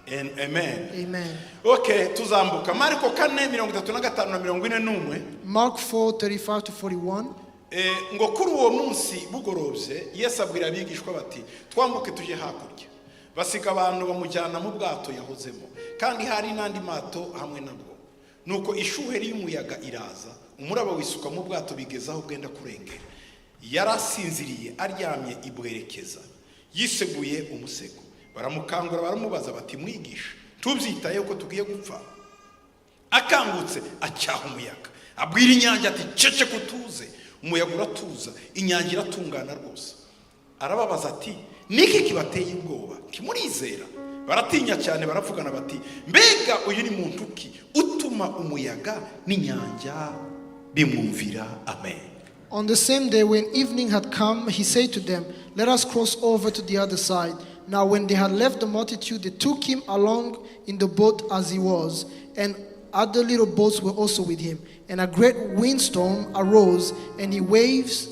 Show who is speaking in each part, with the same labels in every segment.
Speaker 1: Amen.
Speaker 2: Amen.
Speaker 1: Okay, tuzambuka Marko 4:35-41.
Speaker 2: Mark 4:35-41.
Speaker 1: Ngo kuri uwo munsi bugorobye Yesu abwira abigishwa bati twambuke tuje hakurya. Basiga abantu bamujyana mu bwato yahozemo, kandi hari n'andi mato hamwe nabwo. Nuko ishuheri y'umuyaga iraza, umuraba wisuka mu bwato bigezaho bwenda kurengera. Yarasinziriye aryamye ibwerekeza, yiseguye umusego. Baramukangura baramubaza bati mwigisha, tubyitaye ko tugiye gupfa. Akangutse acyaha umuyaga, abwira inyanja ati cece kutuze. Umuyaga uratuza, inyanja iratungana rwose. Arababaza ati niki kibateye ubwoba? Kimurizera? Baratinya cyane baravugana bati mbega uyu ni muntu ki utuma umuyaga n'inyanja bimwumvira? Amen.
Speaker 2: On the same day when evening had come, he said to them, let us cross over to the other side. Now when they had left the multitude, they took him along in the boat as he was, and other little boats were also with him. And a great windstorm arose, and the waves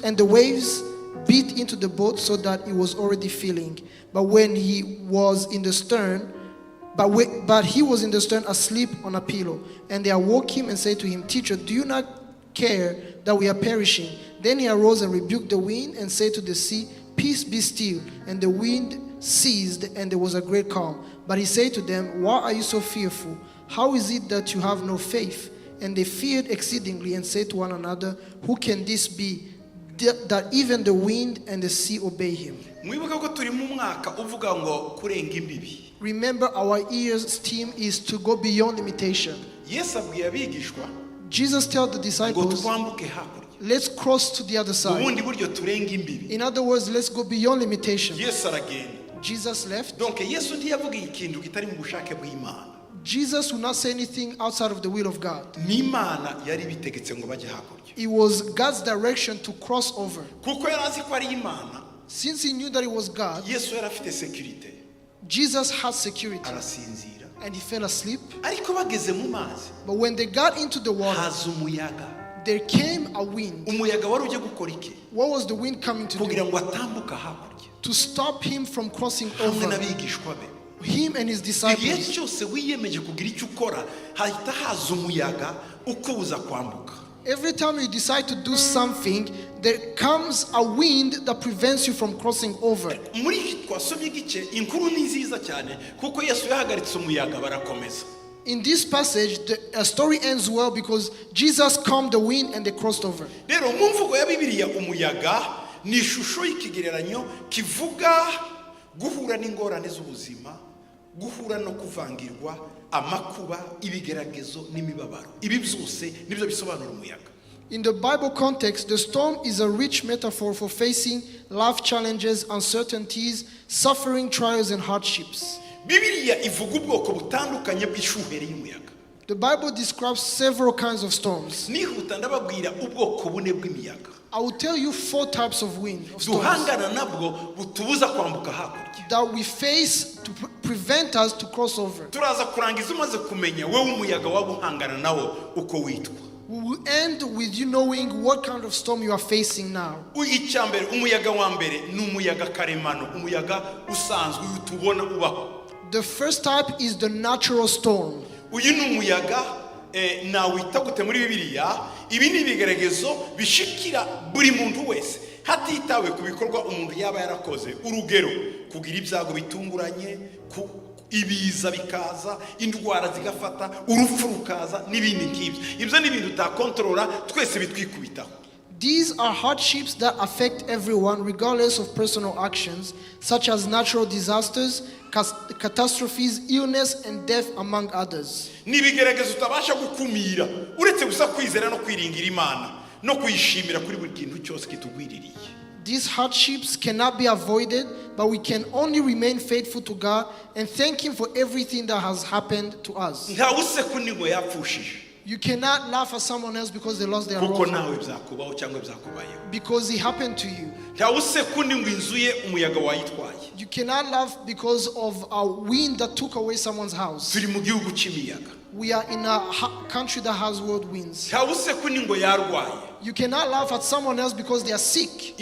Speaker 2: beat into the boat so that it was already filling. But when he was in the stern, but he was in the stern asleep on a pillow. And they awoke him and said to him, Teacher, do you not care that we are perishing? Then he arose and rebuked the wind and said to the sea, Peace, be still. And the wind ceased, and there was a great calm. But he said to them, Why are you so fearful? How is it that you have no faith? And they feared exceedingly and said to one another, Who can this be, that even the wind and the sea obey him? Remember, our year's theme is to go beyond limitation. Jesus tells the disciples, let's cross to the other side. In other words, let's go beyond limitation. Jesus left. Jesus would not say anything outside of the will of God. It was God's direction to cross over. Since he knew that it was God, Jesus had security. And he fell asleep. But when they got into the water, there came a wind. What was the wind coming to do? To stop him from crossing over. Him and his disciples. Every time you decide to do something, there comes a wind that prevents you from crossing over. In this passage, the story ends well because Jesus calmed the wind and they crossed over. Guhura no kuvangirwa amakuba ibigeragezo n'imibabaro ibi byose nibyo bisobanura umuyaga. In the Bible context, the storm is a rich metaphor for facing life challenges, uncertainties, suffering, trials and hardships. Bibiliya ivuga ubwoko butandukanye bw'ishuheri y'umuyaga. The Bible describes several kinds of storms. Nihuta ndababwira ubwoko bune bw'imiyaga. I will tell you 4 types of wind, of storms, that we face to prevent us to cross over. We will end with you knowing what kind of storm you are facing now. The first type is the natural storm. Nawitagute muri Bibiliya ibi ni bigeragezo bishikira buri muntu wese hatitawe ku bikorwa umuntu yaba yarakoze. Urugero, kugira ibyago bitunguranye, ibiza bikaza, indwara zigafata, urupfu rukaza n'ibindi nk'ibyo. Ibyo ni ibintu utakontorora, twese bitwikubitaho. These are hardships that affect everyone regardless of personal actions, such as natural disasters, catastrophes, illness and death among others. Nibigeragezo utabasha gukumira uretse gusa kwizera no kwiringira Imana no kuyishimira kuri buri kintu cyose kitugwiririye. These hardships cannot be avoided, but we can only remain faithful to God and thank him for everything that has happened to us. You cannot laugh at someone else because they lost their home. Because it happened to you. You cannot laugh because of a wind that took away someone's house. We are in a country that has world winds. You cannot laugh at someone else because they are sick.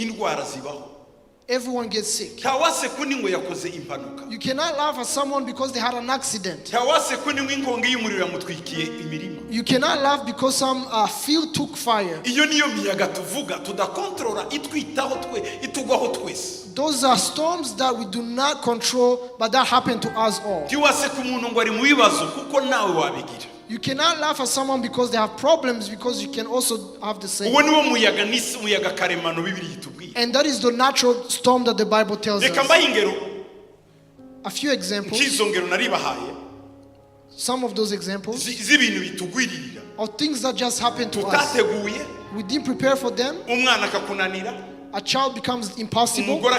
Speaker 2: Everyone gets sick.
Speaker 1: ntawase kuni ngo yakoze impanuka,
Speaker 2: You cannot laugh at someone because they had an accident.
Speaker 1: ntawase kuni ngo inkongi y'umuriro yamutwikiye imirima.
Speaker 2: You cannot laugh because some field took fire.
Speaker 1: Iyo niyo miyaga tuvuga tudakontorora itwitaho itugwaho twese.
Speaker 2: Those are storms that we do not control, but that happen to us all.
Speaker 1: ntiwase ku muntu ngo ari mu bibazo kuko nawe wabigira.
Speaker 2: You cannot laugh at someone because they have problems, because you can also have the same.
Speaker 1: uwo niwo muyaga n'isi umuyaga karemano Bibiri itubwiye.
Speaker 2: And that is the natural storm that the Bible tells
Speaker 1: reka
Speaker 2: us.
Speaker 1: mbaye ingero,
Speaker 2: A few examples,
Speaker 1: nk'izo ngero naribahaye
Speaker 2: some of those examples
Speaker 1: z'ibintu bitugwiririra
Speaker 2: of things that just happen to us.
Speaker 1: tutateguye,
Speaker 2: We didn't prepare for them.
Speaker 1: umwana akakunanira,
Speaker 2: A child becomes impossible.
Speaker 1: umugore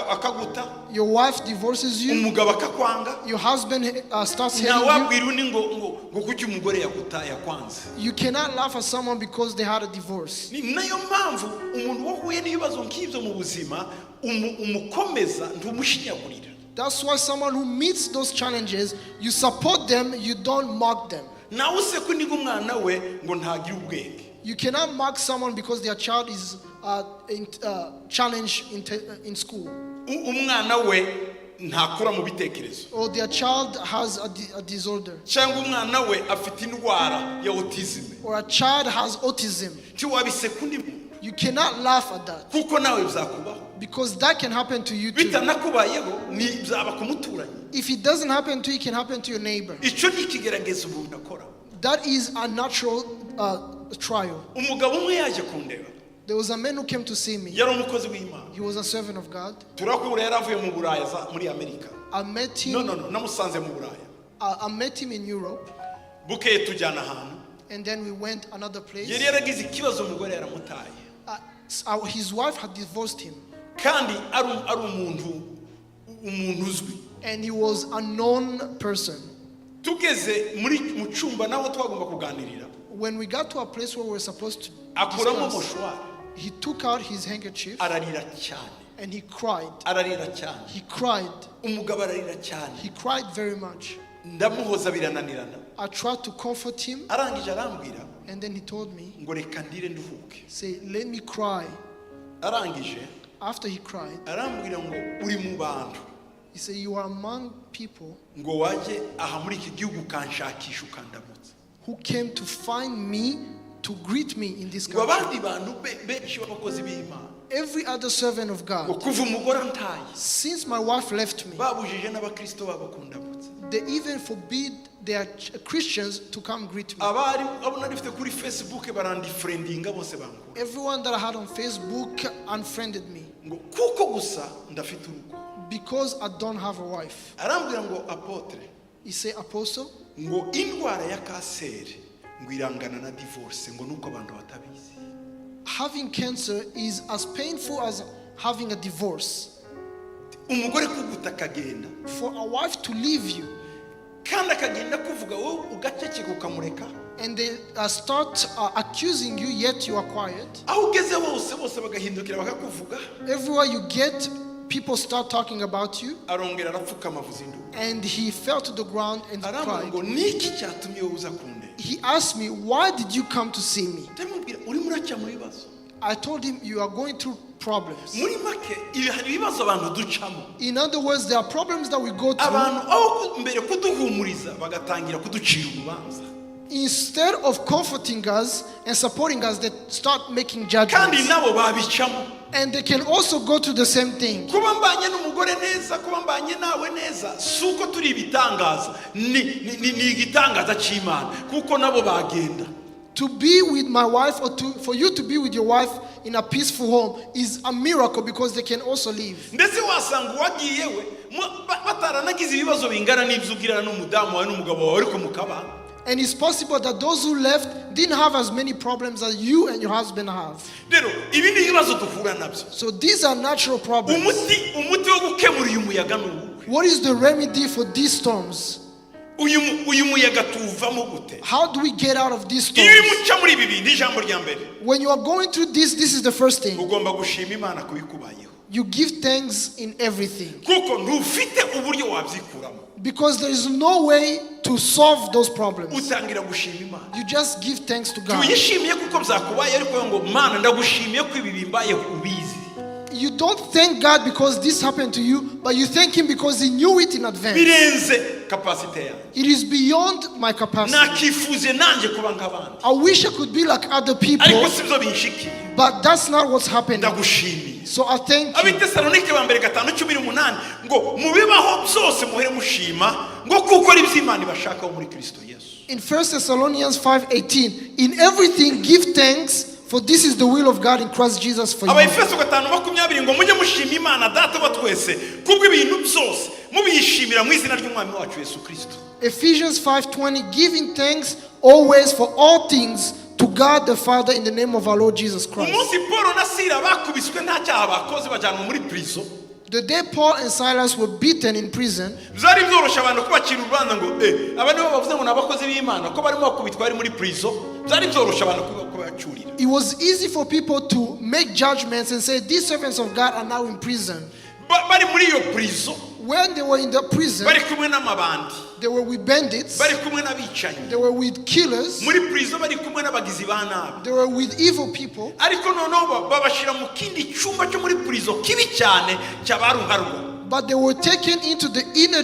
Speaker 1: akaguta,
Speaker 2: Your wife divorces you.
Speaker 1: umugabo akakwanga.
Speaker 2: Your husband starts hating you.
Speaker 1: ntawabwira undi ngo kuki umugore yakwanze.
Speaker 2: You cannot laugh at someone because they had a divorce.
Speaker 1: ni nayo mpamvu umuntu wahuye n'ibibazo nk'ibyo mu buzima umukomeza ntumushinyagurira.
Speaker 2: That's why someone who meets those challenges, you support them, you don't mock them.
Speaker 1: nawe use kuniga umwana we ngo ntagire ubwenge.
Speaker 2: You cannot mock someone because their child is challenged in school,
Speaker 1: umwana we ntakura mu bitekerezo,
Speaker 2: or their child has a disorder,
Speaker 1: cyangwa umwana we afite indwara ya autism.
Speaker 2: or a child has autism.
Speaker 1: ntiwabiseka undi muntu
Speaker 2: You cannot laugh at that
Speaker 1: kuko nawe bizakubaho.
Speaker 2: because that can happen to you too.
Speaker 1: bitanakubayeho ni byaba ku muturanyi.
Speaker 2: If it doesn't happen to you, it can happen to your neighbor.
Speaker 1: icyo ni ikigeragezo umuntu akora.
Speaker 2: That is a natural trial.
Speaker 1: umugabo umwe yaje kundeba,
Speaker 2: There was a man who came to see me.
Speaker 1: yari umukozi w'Imana.
Speaker 2: He was a servant of God.
Speaker 1: turakura yari avuye mu Buraya muri Amerika.
Speaker 2: I met him.
Speaker 1: no namusanze mu Buraya.
Speaker 2: I met him in Europe,
Speaker 1: bukeye tujyana ahantu,
Speaker 2: and then we went another place.
Speaker 1: yari yaragize ikibazo umugore yaramutaye,
Speaker 2: His wife had divorced him,
Speaker 1: kandi ari umuntu uzwi.
Speaker 2: and he was a known person.
Speaker 1: tugeze mu cyumba naho twagomba kuganirira,
Speaker 2: When we got to a place where we were supposed to
Speaker 1: akuramo
Speaker 2: discuss,
Speaker 1: moshwari,
Speaker 2: he took out his handkerchief
Speaker 1: ararira cyane,
Speaker 2: and he cried.
Speaker 1: ararira cyane.
Speaker 2: He cried.
Speaker 1: umugabo ararira cyane,
Speaker 2: He cried very much.
Speaker 1: ndamuhoza birananirana.
Speaker 2: I tried to comfort him,
Speaker 1: arangije arambwira
Speaker 2: and then he told me,
Speaker 1: ngo reka ndire nduhuke.
Speaker 2: say, let me cry.
Speaker 1: arangije
Speaker 2: After he cried,
Speaker 1: arambwira ngo uri mu bantu
Speaker 2: he said, you are among people
Speaker 1: ngo waje aha muri iki gihugu ukanshakisha ukandamutsa.
Speaker 2: who came to find me, to greet me in this
Speaker 1: ngo
Speaker 2: country.
Speaker 1: abandi bantu benshi b'abakozi b'Imana,
Speaker 2: Every other servant of
Speaker 1: ngo
Speaker 2: God,
Speaker 1: kuva umugore antaye
Speaker 2: since my wife left me,
Speaker 1: babujije n'abakristo babo kundamutsa.
Speaker 2: they even forbid their Christians to come greet me.
Speaker 1: abari abo nari mfite kuri Facebook barandifriendinga bose bangura,
Speaker 2: Everyone that I had on Facebook unfriended me
Speaker 1: ngo kuko gusa ndafite urugo.
Speaker 2: because I don't have a wife.
Speaker 1: arambwira ngo apotre,
Speaker 2: He said, Apostle,
Speaker 1: ngo indwara ya kanseri ngo irangana na divorce, ngo nuko abantu batabizi.
Speaker 2: having cancer is as painful as having a divorce.
Speaker 1: umugore kuguta akagenda,
Speaker 2: For a wife to leave you,
Speaker 1: kandi akagenda kuvuga wowe ugaceceka ukamureka,
Speaker 2: and they start accusing you, yet you are quiet.
Speaker 1: aho ugeze bose bagahindukira bakakuvuga.
Speaker 2: Everywhere you get, people start talking about you.
Speaker 1: arongera arapfukama avuza induru,
Speaker 2: And he fell to the ground and
Speaker 1: arambwira
Speaker 2: cried.
Speaker 1: ngo niki cyatumye wowe uza kundeba.
Speaker 2: He asked me, why did you come to see me?
Speaker 1: ndamubwira urimo uraca mu bibazo.
Speaker 2: I told him, you are going through problems.
Speaker 1: muri make hari ibibazo abantu ducamo.
Speaker 2: In other words, there are problems that we go through.
Speaker 1: abantu aho mbere kuduhumuriza bagatangira kuducira urubanza,
Speaker 2: Instead of comforting us and supporting us, they start making
Speaker 1: kandi
Speaker 2: judgments.
Speaker 1: nabo babicamo.
Speaker 2: And they can also go through the same thing.
Speaker 1: kuba mbanye n'umugore neza, kuba mbanye nawe neza, si uko turi ibitangaza, ni igitangaza cy'Imana, kuko nabo bagenda.
Speaker 2: To be with my wife, or for you to be with your wife in a peaceful home, is a miracle because they can also leave.
Speaker 1: ndetse wasanga uwagiyewe bataranagize ibibazo bingana n'ibyo ugirana n'umudamu wawe n'umugabo wawe ariko mukabana.
Speaker 2: And it's possible that those who left didn't have as many problems as you and your husband have.
Speaker 1: rero ibi ni ibibazo duhura nabyo.
Speaker 2: So these are natural problems.
Speaker 1: umuti wo gukemura uyu muyaga ni uwuhe?
Speaker 2: What is the remedy for these storms?
Speaker 1: uyu muyaga tuwuvamo gute?
Speaker 2: How do we get out of these
Speaker 1: iyo
Speaker 2: storms?
Speaker 1: muca muri ibi bintu, ijambo rya mbere
Speaker 2: When you are going through this is the first thing.
Speaker 1: ugomba gushima Imana kubikubayeho,
Speaker 2: You give thanks in everything.
Speaker 1: kuko ntufite uburyo wabyikuramo.
Speaker 2: Because there is no way to solve those problems.
Speaker 1: utangira gushima Imana.
Speaker 2: You just give thanks to God.
Speaker 1: tuyishimiye kuko byakubaye, ariko ngo Mana ndagushimiye ko ibi bimbaye ubizi.
Speaker 2: you don't thank God because this happened to you, but you thank Him because He knew it in advance.
Speaker 1: birenze capacity yanjye.
Speaker 2: It is beyond my capacity.
Speaker 1: Nakifuze nanjye kuba nk'abandi,
Speaker 2: I wish I could be like other people,
Speaker 1: ariko sibyo binshikiye.
Speaker 2: but that's not what's happening.
Speaker 1: Ndagushimiye.
Speaker 2: So I thank you.
Speaker 1: Abitesalonike ba mbere 5:18 ngo mubibaho byose muhere mushima ngo kuko ari iby'Imana ibashakaho muri Kristo Yesu.
Speaker 2: In 1 Thessalonians 5:18, in everything give thanks, for this is the will of God in Christ Jesus for you.
Speaker 1: Abaefeso 5:20 ngo mujye mushima Imana data wa twese kubwo ibintu byose mubiyishimira mu izina ry'umwami wacu Yesu Kristo.
Speaker 2: Ephesians 5:20, giving thanks always for all things to God the Father in the name of our Lord Jesus Christ.
Speaker 1: Umunsi Paul na Sila bakubiswe nta cyaha bakoze bajyanwa muri prison.
Speaker 2: The day Paul and Silas were beaten in prison,
Speaker 1: byari byoroshye abantu kubacira urubanza ngo aba nibo bavuze ngo nabakozi b'Imana ko barimo bakubitwa ari muri prison. Byari byoroshye abantu kubacurira.
Speaker 2: it was easy for people to make judgments and say these servants of God are now in prison.
Speaker 1: Bari muri iyo prison,
Speaker 2: When they were in the prison,
Speaker 1: bari kumwe n'amabandi,
Speaker 2: they were with bandits,
Speaker 1: bari kumwe n'abicanyi.
Speaker 2: they were with killers,
Speaker 1: Muri prison bari kumwe n'abagizi ba nabi.
Speaker 2: they were with evil people.
Speaker 1: Ariko noneho babashira mu kindi cyumba cyo muri prison kibi cyane cyabaruharwa.
Speaker 2: But they were taken into the inner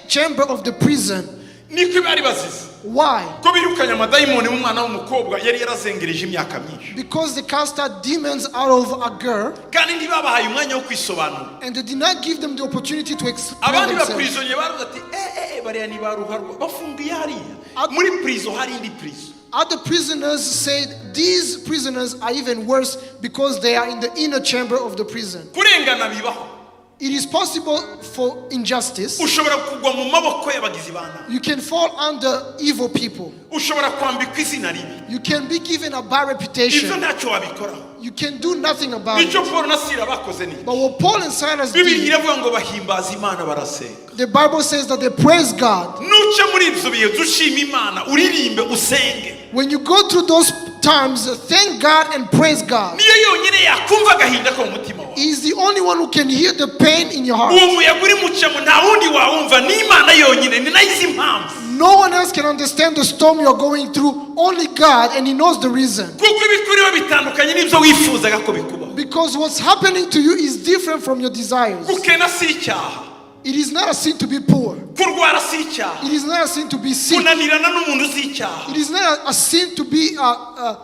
Speaker 2: chamber of the prison.
Speaker 1: Niko bari bazize.
Speaker 2: Why?
Speaker 1: Ko birukanye amadayimoni mu mwana w'umukobwa yari yarazengereje imyaka myinshi.
Speaker 2: Because they cast out demons out of a girl,
Speaker 1: Kandi ntibabahaye umwanya wo kwisobanura.
Speaker 2: and they did not give them the opportunity to explain
Speaker 1: Abandi ba
Speaker 2: themselves.
Speaker 1: prisonnier baravuga ati bariya ni baruharwa bafungiye hariya. Muri prison hari indi prison.
Speaker 2: Other prisoners said these prisoners are even worse because they are in the inner chamber of the prison.
Speaker 1: Kurengana bibaho.
Speaker 2: It is possible for injustice.
Speaker 1: Ushobora kugwa mu maboko y'abagizi ba nabi.
Speaker 2: You can fall under evil people.
Speaker 1: Ushobora kwambikwa izina ribi.
Speaker 2: You can be given a bad
Speaker 1: Ibyo
Speaker 2: reputation.
Speaker 1: ntacyo wabikoraho.
Speaker 2: You can do nothing about it.
Speaker 1: Nicyo Paul na Sila bakoze ni.
Speaker 2: But what Paul and Silas
Speaker 1: Bibiliya
Speaker 2: did,
Speaker 1: iravuga ngo bahimbaza Imana barasenga.
Speaker 2: the Bible says that they praise God.
Speaker 1: Nuca muri ibyo bihe dushima Imana uririmbe usenge.
Speaker 2: When you go through those times, thank God and praise God.
Speaker 1: Niyo yonyine yakumva agahinda ko mu mutima wawe.
Speaker 2: He is the only one who can hear the pain in your heart.
Speaker 1: Uwo muyaga uri mucamo nta wundi wawumva ni Imana yonyine ni nayo izi impamvu.
Speaker 2: No one else can understand the storm you're going through, only God, and He knows the reason.
Speaker 1: Kuko ibikuriho bitandukanye n'ibyo wifuzaga ko bikubaho.
Speaker 2: Because what's happening to you is different from your desires.
Speaker 1: Gukena si icyaha.
Speaker 2: It is not a sin to be poor.
Speaker 1: Kurwara si icyaha.
Speaker 2: It is not a sin to be sick.
Speaker 1: Kunanirana n'umuntu si icyaha.
Speaker 2: It is not a sin to be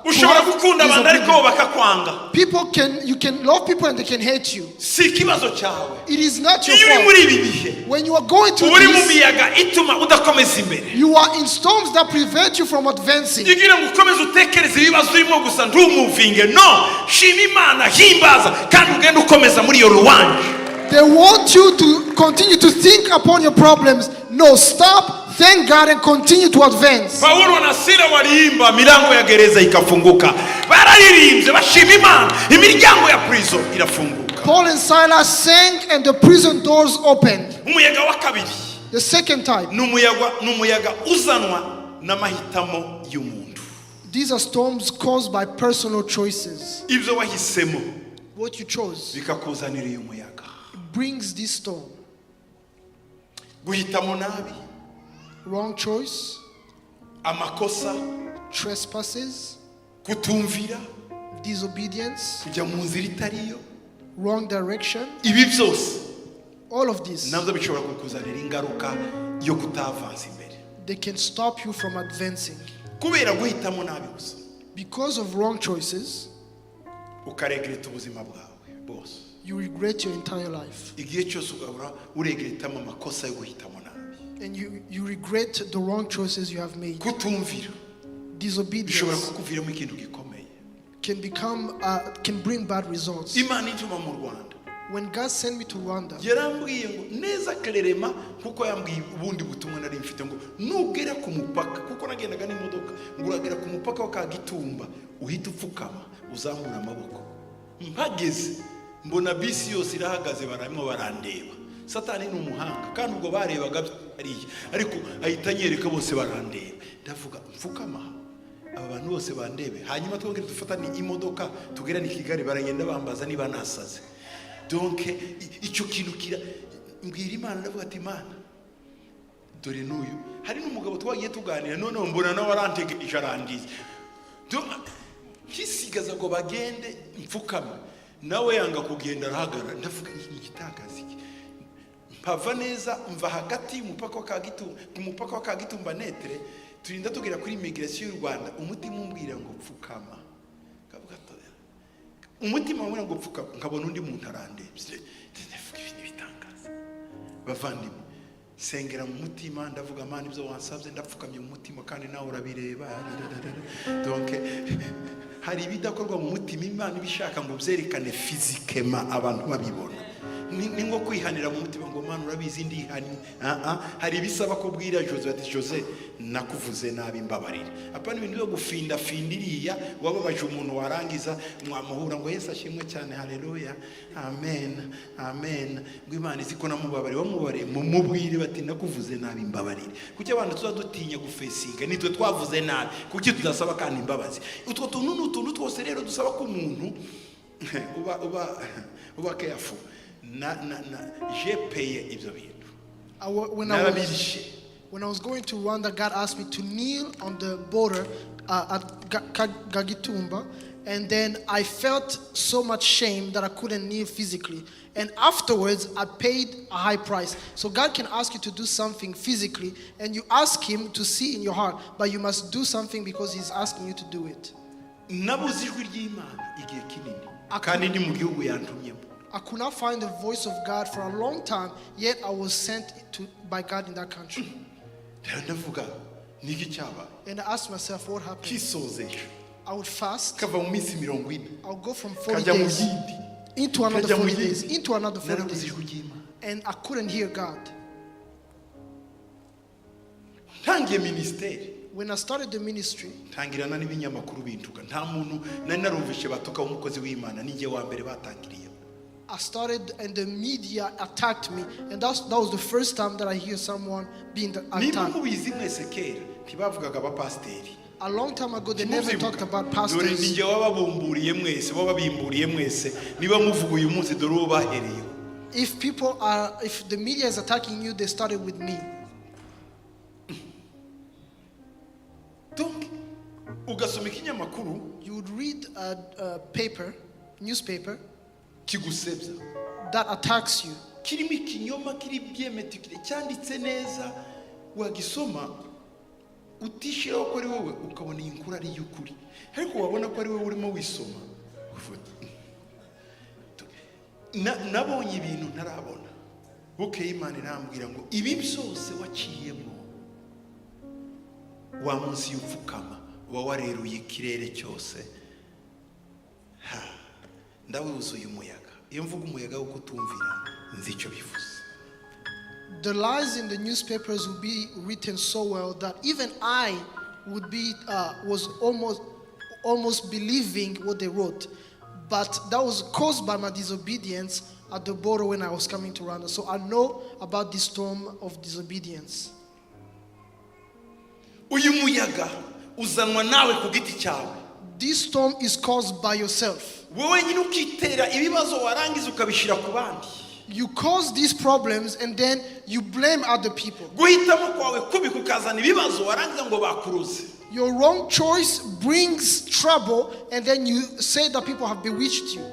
Speaker 1: Ushobora gukunda abantu ariko bakakwanga.
Speaker 2: you can love people and they can hate you.
Speaker 1: Si ikibazo cyawe.
Speaker 2: It is not your
Speaker 1: Iyo uri muri
Speaker 2: fault.
Speaker 1: ibi bihe
Speaker 2: When you are going through
Speaker 1: uri mu
Speaker 2: this,
Speaker 1: miyaga ituma udakomeza imbere.
Speaker 2: you are in storms that prevent you from advancing.
Speaker 1: Igira ngo ukomeze utekereze ibibazo urimo gusa ntumuvinge. No, shima Imana, himbaza kandi ugende ukomeza muri iyo ruwanje.
Speaker 2: They want you to continue to think upon your problems. No, stop, thank God, and continue to advance.
Speaker 1: Paulo na Sila waliimba milango ya gereza ikafunguka. Bararirimbye bashima Imana, imiryango ya prison irafunguka.
Speaker 2: Paul and Silas sang and the prison doors opened.
Speaker 1: Umuyaga wa kabiri
Speaker 2: The second type,
Speaker 1: n'umuyaga uzanwa n'amahitamo y'umuntu.
Speaker 2: these are storms caused by personal choices.
Speaker 1: Ibyo wahisemo
Speaker 2: What you chose
Speaker 1: bikakuzanira uyu muyaga.
Speaker 2: brings this storm.
Speaker 1: Guhitamo nabi,
Speaker 2: Wrong choice,
Speaker 1: amakosa,
Speaker 2: trespasses,
Speaker 1: kutumvira,
Speaker 2: disobedience,
Speaker 1: kujya mu nzira itariyo.
Speaker 2: wrong direction.
Speaker 1: Ibi byose
Speaker 2: All of this,
Speaker 1: nabyo bishobora kukuzanira ingaruka yo kutavanza imbere.
Speaker 2: they can stop you from advancing.
Speaker 1: Kubera guhitamo nabi gusa
Speaker 2: Because of wrong choices,
Speaker 1: ukaregreta ubuzima bwawe bwose.
Speaker 2: you regret your entire life.
Speaker 1: Igihe cyose ugahora uregretamo amakosa yo guhitamo nabi.
Speaker 2: And you regret the wrong choices you have made.
Speaker 1: Kutumvira bishobora
Speaker 2: Disobedience
Speaker 1: kukuviramo ikintu gikomeye.
Speaker 2: can bring bad results.
Speaker 1: Imana ituma mu Rwanda
Speaker 2: When God sent me to Rwanda,
Speaker 1: yarambwiye ngo neza Clerema kuko yambwiye ubundi butumwa nari mfite ngo nugera ku mupaka kuko nagendaga n'imodoka ngo uragera ku mupaka wa Kagitumba uhita upfukama uzamura amaboko. Mpageze mbona bisi yose irahagaze barimo barandeba. Satani ni umuhanga kandi ubwo barebaga ariya ariko ahita anyereka bose barandeba. Ndavuga mfukama aba bantu bose bandebe hanyuma twongere dufatane imodoka tugera ni Kigali baragenda bambaza niba nasaze. Donc icyo kintu kira mbwira Imana ndavuga ati Imana dore n'uyu hari n'umugabo twagiye tuganira none mbona nawe arantegereje arandize. Kisigaza ngo bagende mfukama nawe yanga kugenda arahagarara ndavuga igitagazi iki mpava neza mva hagati y'umupaka wa Kagitumba netre turinda tugera kuri immigration y'u Rwanda umutima umbwira ngo pfukama kavuga toya umutima wamwe ngo pfukama nkabona undi muntu arandebye ndavuga ibintu bitangaza bavandimwe sengera mu mutima ndavuga mana ibyo wansabye ndapfukamye mu mutima kandi nawe urabireba donc hari ibidakorwa mu mutima Imana ibishaka ngo byerekane physiquement abantu babibona ni ngo kwihanira mu mutima ngo mana urabizi ndihani hari ibisaba ko bwira Jose ati Jose nakuvuze nabi mbabarira apana ibintu byo gufinda findiriya wababaje umuntu warangiza mwamuhura ngo Yesu ashimwe cyane haleluya amen amen ngo Imana iziko namubabare wamubare mumubwire bati nakuvuze nabi mbabarira kuki abantu tuzadutinya gufesinga nitwe twavuze nabi kuki tudasaba kandi imbabazi utwo tuntu twose rero dusaba ko umuntu uba careful j'ai payé ibyo bintu
Speaker 2: when I was going to Rwanda, God asked me to kneel on the border at Kagitumba, and then I felt so much shame that I couldn't kneel physically, and afterwards I paid a high price. So God can ask you to do something physically and you ask him to see in your heart, but you must do something because he's asking you to do it. I could not find the voice of God for a long time, yet I was sent by God in that country. And I asked myself, what happened? I would fast. I would go from 40 days into another 40 days, into another 40 days. And I couldn't hear God. When I started the ministry, I started and the media attacked me, and that was the first time that I hear someone being attacked. A long time ago, they never talked about pastors. If the media is attacking you, they started with me. You would read a newspaper that attacks you.
Speaker 1: Utishiraho ko ari wowe ukabona inkuru ari y'ukuri ariko wabona ko ari wowe urimo wisoma nabonye ibintu ntarabona bukeye Imana irambwira ngo ibi byose waciyemo wa munsi y'upfukama uba wareruye ikirere cyose ndawuzuye umuyaga iyo mvuga umuyaga wo kutumvira nzi icyo bivuze.
Speaker 2: The lies in the newspapers would be written so well that even I would was almost believing what they wrote. But that was caused by my disobedience at the border when I was coming to Rwanda. So I know about this storm of disobedience. This storm is caused by yourself. You cause these problems and then you blame other people. Your wrong choice brings trouble and then you say that people have bewitched you.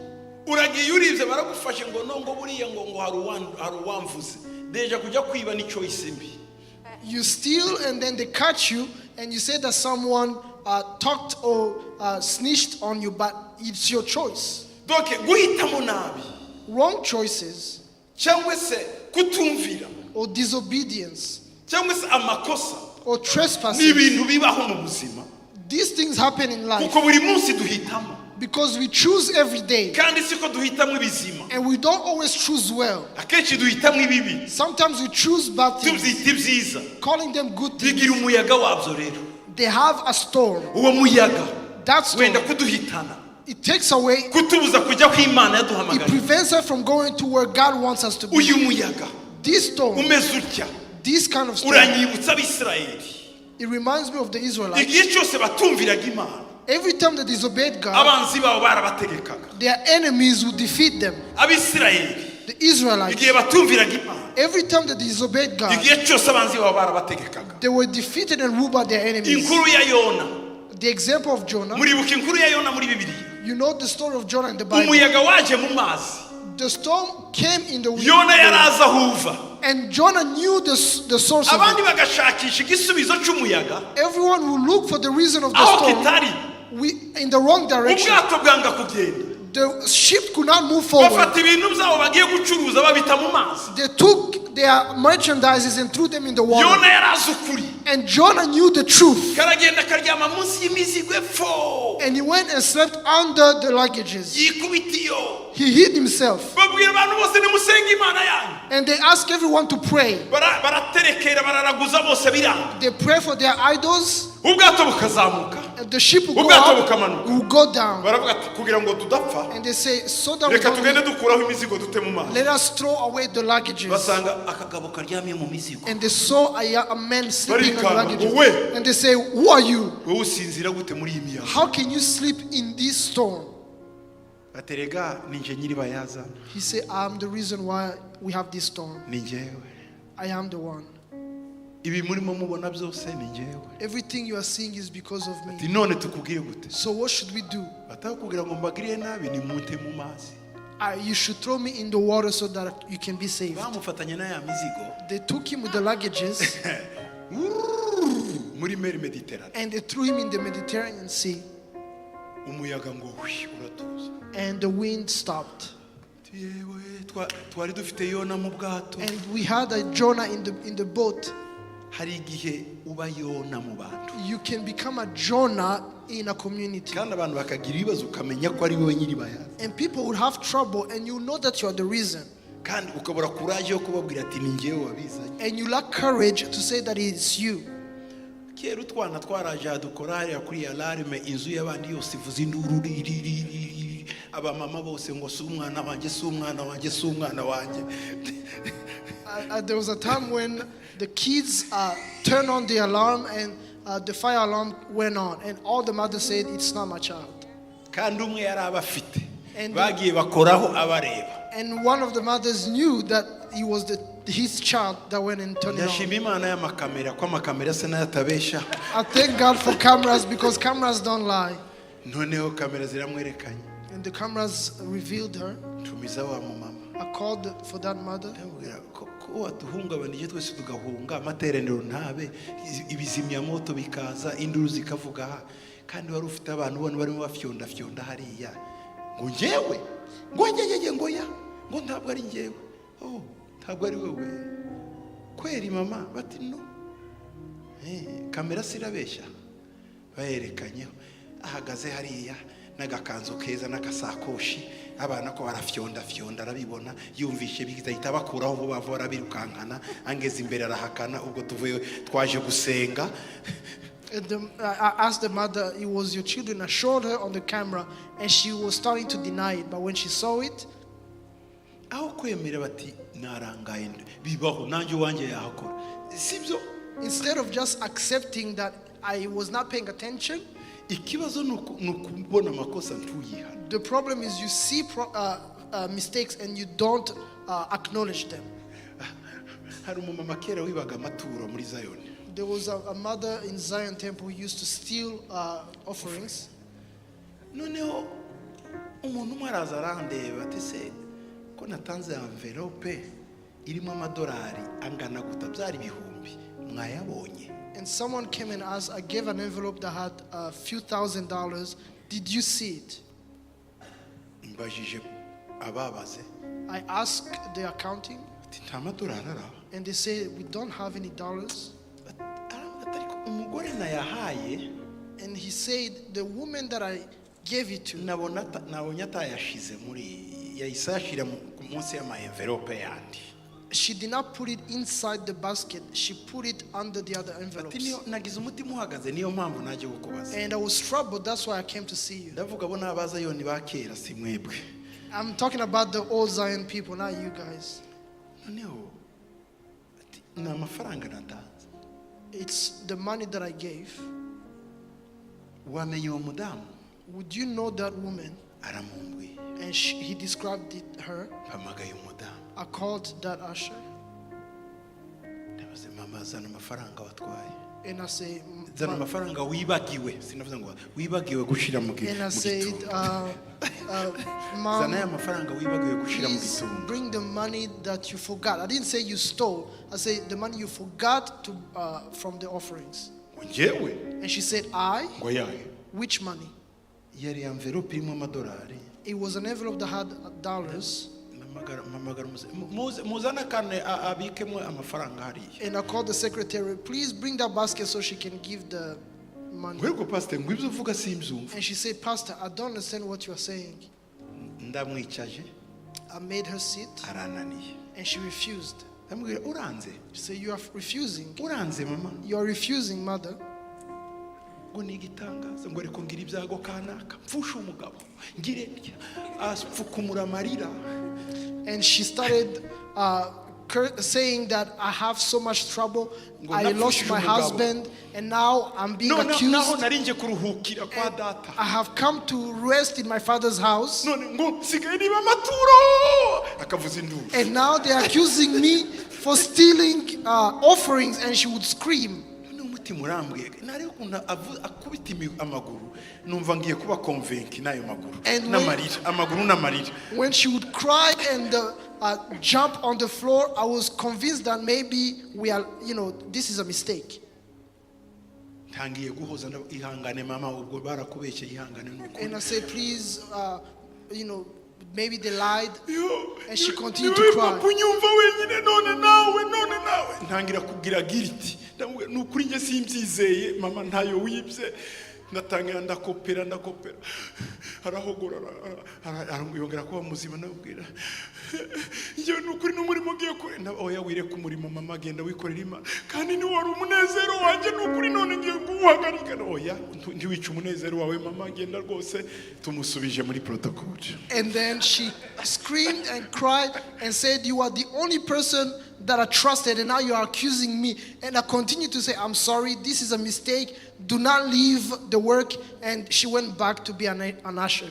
Speaker 2: You steal and then they catch you and you say that someone talked or snitched on you, but it's your choice. Wrong choices or disobedience or trespassing. These things happen in life because we choose every day and we don't always choose well. Sometimes we choose bad things, calling them good things. They have a storm. That storm, it takes away, it prevents us from going to where God wants us to be. This storm, this kind of storm, it reminds me of the Israelites. Every time they disobeyed God, their enemies would defeat them. The Israelites, every time they disobeyed God, they were defeated and ruled by their enemies. The example of Jonah, You know the story of Jonah in the Bible.
Speaker 1: umuyaga waje mu mazi,
Speaker 2: The storm came in the wind.
Speaker 1: yona yaraza ahuva,
Speaker 2: And Jonah knew the source of
Speaker 1: abandi
Speaker 2: it.
Speaker 1: bagashakisha igisubizo cy'umuyaga
Speaker 2: Everyone will look for the reason of the
Speaker 1: aho
Speaker 2: storm.
Speaker 1: kitari,
Speaker 2: In the wrong direction.
Speaker 1: ubwato bwanga kugenda,
Speaker 2: The ship could not move forward.
Speaker 1: bafata ibintu byabo bagiye gucuruza babita mu mazi.
Speaker 2: They took their merchandises and threw them in the water.
Speaker 1: yona yaraza ukuri,
Speaker 2: And Jonah knew the truth.
Speaker 1: karagenda karyama munsi y'imizigo epfo,
Speaker 2: And he went and slept under the luggages.
Speaker 1: yikubita iyo,
Speaker 2: He hid himself.
Speaker 1: babwira abantu bose nimusenge imana yanyu,
Speaker 2: And they asked everyone to pray.
Speaker 1: baraterekera bararaguza bose biranga,
Speaker 2: They pray for their idols.
Speaker 1: ubwato bukazamuka,
Speaker 2: And the ship will go
Speaker 1: ubwato
Speaker 2: up,
Speaker 1: bukamanuka,
Speaker 2: will go down.
Speaker 1: baravuga ati kugira ngo tudapfa
Speaker 2: And they say, so that we
Speaker 1: reka tugende
Speaker 2: don't,
Speaker 1: dukuraho imizigo dute mu mazi.
Speaker 2: let us throw away the luggages.
Speaker 1: Basanga akagabo karyamye mu mizigo,
Speaker 2: And they saw a man sleeping on the
Speaker 1: Barikanga,
Speaker 2: luggages.
Speaker 1: "Wowe."
Speaker 2: And they say, who are you?
Speaker 1: wowe usinzira gute muri iyi miyaga?
Speaker 2: How can you sleep in this storm?
Speaker 1: baterega ninjye nyiri bayaza,
Speaker 2: He said, I'm the reason why we have this storm.
Speaker 1: ni njyewe,
Speaker 2: I am the one.
Speaker 1: ibi murimo mubona byose ni njyewe.
Speaker 2: Everything you are seeing is because of
Speaker 1: Ati
Speaker 2: me.
Speaker 1: none tukubwire gute?
Speaker 2: So what should we do?
Speaker 1: batakubwira ngo mbagiriye nabi, ni munte mu mazi.
Speaker 2: You should throw me in the water so that you can be saved.
Speaker 1: bamufatanya na ya mizigo
Speaker 2: They took him with the luggages
Speaker 1: muri meri mediterane,
Speaker 2: and they threw him in the Mediterranean Sea.
Speaker 1: umuyaga ngo hwi uratuza.
Speaker 2: And the wind stopped.
Speaker 1: Ati, yewe twari dufite yona mu bwato.
Speaker 2: And we had a Jonah in the boat.
Speaker 1: hari igihe uba yona mu bantu,
Speaker 2: You can become a Jonah in a community.
Speaker 1: kandi abantu bakagira ibibazo ukamenya ko ari wowe nyiri bayaza,
Speaker 2: And people will have trouble and you know that you are the reason.
Speaker 1: kandi ukabura kuraje yo kubabwira ati ni njyewe wabizanye.
Speaker 2: And you lack courage to say that it's you.
Speaker 1: kera utwana twaraje dukora hariya kuri ya alarme, inzu y'abandi yose ivuza induru, abamama bose ngo si umwana wanjye, si umwana wanjye, si umwana wanjye.
Speaker 2: There was a time when the kids turned on the alarm and the fire alarm went on. And all the mothers said, it's not my child.
Speaker 1: kandi umwe yari abafite,
Speaker 2: And-
Speaker 1: bagiye bakoraho abareba.
Speaker 2: And one of the mothers knew that it was his child that went and turned it on.
Speaker 1: ndashima imana y'amakamera, ko amakamera se nayo atabesha.
Speaker 2: I thank God for cameras because cameras don't lie.
Speaker 1: noneho kamera ziramwerekanye,
Speaker 2: And the cameras revealed her.
Speaker 1: ntumiza wa mumama,
Speaker 2: I called for that mother.
Speaker 1: ndamubwira ko waduhungabanije twese tugahunga, amateraniro ntabe, ibizimyamoto bikaza, induru zikavuga, kandi wari ufite abantu ubona barimo bafyonda hariya, ngo njyewe, ngo njyewe, ngo ya, ngo ntabwo ari njyewe. Oh, ntabwo ari wowe kweri mama? Bati no, kamera sirabeshya. bayerekanyeho ahagaze hariya n'agakanzu keza n'akasakoshi, abana ko barafyonda arabibona, yumvishe bigahita bakuraho vuba vuba arabirukankana, angeze imbere arahakana. ubwo tuvuye twaje gusenga.
Speaker 2: And I asked the mother, it was your children. I showed her on the camera and she was starting to deny it. But when she saw it,
Speaker 1: aho kwemera bati narangaye bibaho nanjye wanjye yahakora, sibyo?
Speaker 2: instead of just accepting that I was not paying attention,
Speaker 1: ikibazo nukubona amakosa ntuyihana.
Speaker 2: the problem is you see mistakes and you don't acknowledge them.
Speaker 1: hari umumama kera wibaga amaturo muri Zayoni.
Speaker 2: There was a mother in Zion Temple who used to steal offerings.
Speaker 1: noneho umuntu umwe araza arandeba ati se ko natanze envelope irimo amadolari angana guta, byari ibihumbi, mwayabonye?
Speaker 2: And someone came and asked, I gave an envelope that had a few $1,000s. Did you see it?
Speaker 1: mbajije ababaze,
Speaker 2: I asked the accounting
Speaker 1: ati nta madolari araho.
Speaker 2: and they say, we don't have any dollars.
Speaker 1: ariko umugore nayahaye
Speaker 2: And he said, the woman that I gave it to,
Speaker 1: nabonye atayashize muri, yahise ayashyira munsi y'ama envelope yandi.
Speaker 2: she did not put it inside the basket. She put it under the other
Speaker 1: ati
Speaker 2: envelopes.
Speaker 1: niyo nagize umutima uhagaze, niyo mpamvu naje kukubaza.
Speaker 2: And I was troubled. That's why I came to see you.
Speaker 1: ndavuga bo n'abaza yoni ba kera, si mwebwe.
Speaker 2: I'm talking about the old Zion people, not you guys.
Speaker 1: noneho ati ni amafaranga natanze.
Speaker 2: It's the money that I gave.
Speaker 1: wamenye uwo mudamu?
Speaker 2: Would you know that woman?
Speaker 1: aramumbwiye.
Speaker 2: And he described it her.
Speaker 1: mpamagaye umudamu,
Speaker 2: I called that usher.
Speaker 1: ndabaze mama, azana amafaranga watwaye.
Speaker 2: And I say,
Speaker 1: zana amafaranga wibagiwe sinavuze ngo wibagiwe gushira mu
Speaker 2: and I said,
Speaker 1: zana
Speaker 2: Mom,
Speaker 1: ya mafaranga wibagiwe gushira mu
Speaker 2: please
Speaker 1: gitondo.
Speaker 2: bring the money that you forgot. I didn't say you stole. I said the money you forgot to from the offerings.
Speaker 1: Ngewe
Speaker 2: And she said, I?
Speaker 1: ngo yaye
Speaker 2: Which money?
Speaker 1: yari envelope irimo amadolari.
Speaker 2: It was an envelope that had dollars.
Speaker 1: Muzana kane abikemo amafaranga hariya.
Speaker 2: And I called the secretary, please bring that basket so she can give the money.
Speaker 1: Ngwego pastor ngwibyo uvuga simbyumva.
Speaker 2: And she said, Pastor, I don't understand what you are saying.
Speaker 1: Ndamwicaje
Speaker 2: I made her sit
Speaker 1: arananiye.
Speaker 2: and she refused.
Speaker 1: Ndamubwira uranze.
Speaker 2: She said, you are refusing.
Speaker 1: Uranze mama.
Speaker 2: You are refusing, mother.
Speaker 1: Ngo ni igitangaza ngo ariko ngira ibyago kanaka mfusha umugabo ngire apfukumura amarira.
Speaker 2: And she started saying that I have so much trouble. I lost my husband and now I'm being accused. I have come to rest in my father's house. And now they are accusing me for stealing offerings, and she would scream. And when she would cry and jump on the floor, I was convinced that maybe we are, this is a mistake. And I said, please, maybe they lied. And she continued to cry.
Speaker 1: Natangira ndakopera arahogora arongera kuba muzima nabwira njye nukuri n'umurimo giye ko oya wire ku murimo mama genda wikorera Imana kandi ni wari umunezero wanjye nukuri none ngiye guhagarika oya ntiwica umunezero wawe mama genda rwose tumusubije muri protocol.
Speaker 2: And then she screamed and cried and said, you are the only person that I trusted, and now you are accusing me. And I continued to say, I'm sorry, this is a mistake. Do not leave the work. And she went back to be an usher.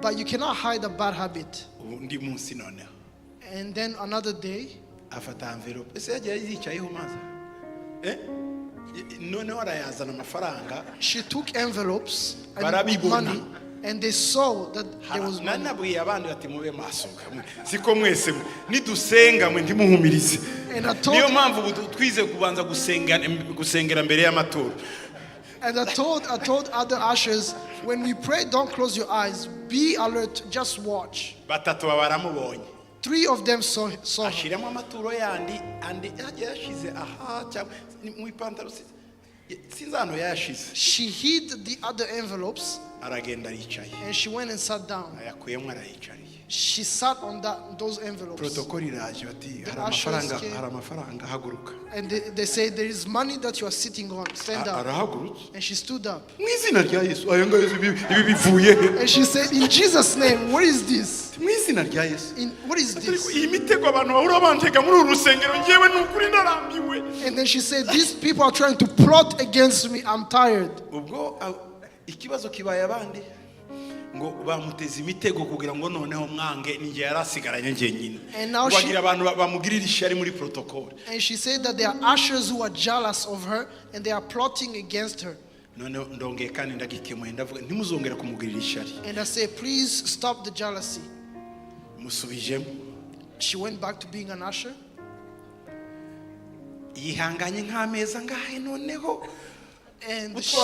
Speaker 2: But you cannot hide a bad habit. And then another day, she took envelopes and money, and they saw that there was money. And I told other ushers, when we pray, don't close your eyes. Be alert, just watch. 3 of them saw her. She hid the other envelopes and she went and sat down. She sat on those envelopes. And they say, there is money that you are sitting on. Stand up. And she stood up. And she said, in Jesus' name, what is this? What is this? And then she said, these people are trying to plot against me. I'm tired.
Speaker 1: ngo bamuteze imitego kugira ngo noneho mwange ninge yarasigaranye ngenyine
Speaker 2: bagira
Speaker 1: abantu bamugirira ishari muri protocol.
Speaker 2: And she said that there are ushers who are jealous of her and they are plotting against her.
Speaker 1: none ndongeye kandi ndagikemuye ndavuga ntimuzongera kumugirira ishari.
Speaker 2: And I say, please stop the jealousy.
Speaker 1: Musubijemo.
Speaker 2: She went back to being an usher.
Speaker 1: Yihanganye nk'ameza ngahe noneho.
Speaker 2: And she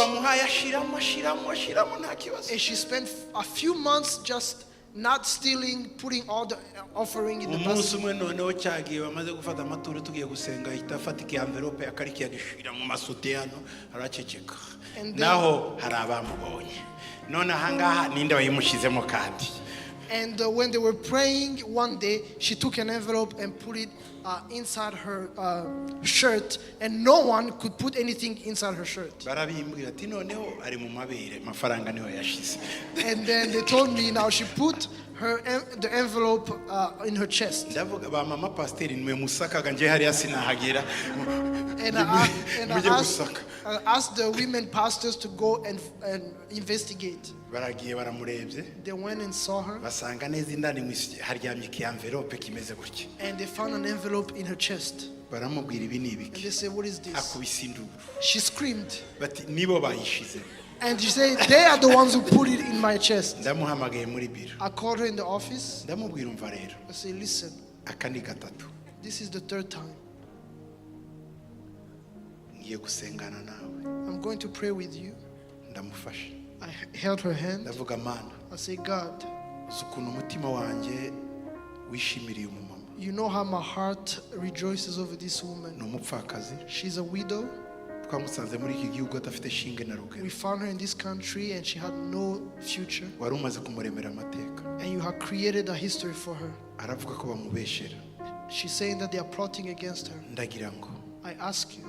Speaker 2: spent a few months just not stealing, putting all the offering in the basket. And when they were praying one day, she took an envelope and put it inside her shirt, and no one could put anything inside her shirt. And then they told me now she put the envelope in her chest. And I asked the women pastors to go and investigate. They went and saw her. And they found an envelope in her chest.
Speaker 1: baramubwira ibi ni
Speaker 2: And
Speaker 1: ibiki
Speaker 2: they say, what is this?
Speaker 1: akubise induru
Speaker 2: She screamed.
Speaker 1: bati nibo bayishize
Speaker 2: And she said, they are the ones who put it in my chest.
Speaker 1: ndamuhamagaye muri biro
Speaker 2: I called her in the office.
Speaker 1: ndamubwira umva rero
Speaker 2: I say, listen,
Speaker 1: aka ni gatatu
Speaker 2: this is the third time.
Speaker 1: ngiye gusengana nawe
Speaker 2: I'm going to pray with you.
Speaker 1: ndamufashe
Speaker 2: I held her hand.
Speaker 1: ndavuga mana
Speaker 2: I say, God,
Speaker 1: uzi ukuntu umutima wanjye wishimiriye umumama
Speaker 2: you know how my heart rejoices over this woman.
Speaker 1: ni umupfakazi
Speaker 2: She's a widow.
Speaker 1: twamusanze muri iki gihugu adafite shinge na rugero
Speaker 2: We found her in this country and she had no future.
Speaker 1: wari umaze kumuremera amateka
Speaker 2: And you have created a history for her.
Speaker 1: aravuga ko bamubeshera
Speaker 2: She's saying that they are plotting against her.
Speaker 1: ndagira ngo
Speaker 2: I ask you,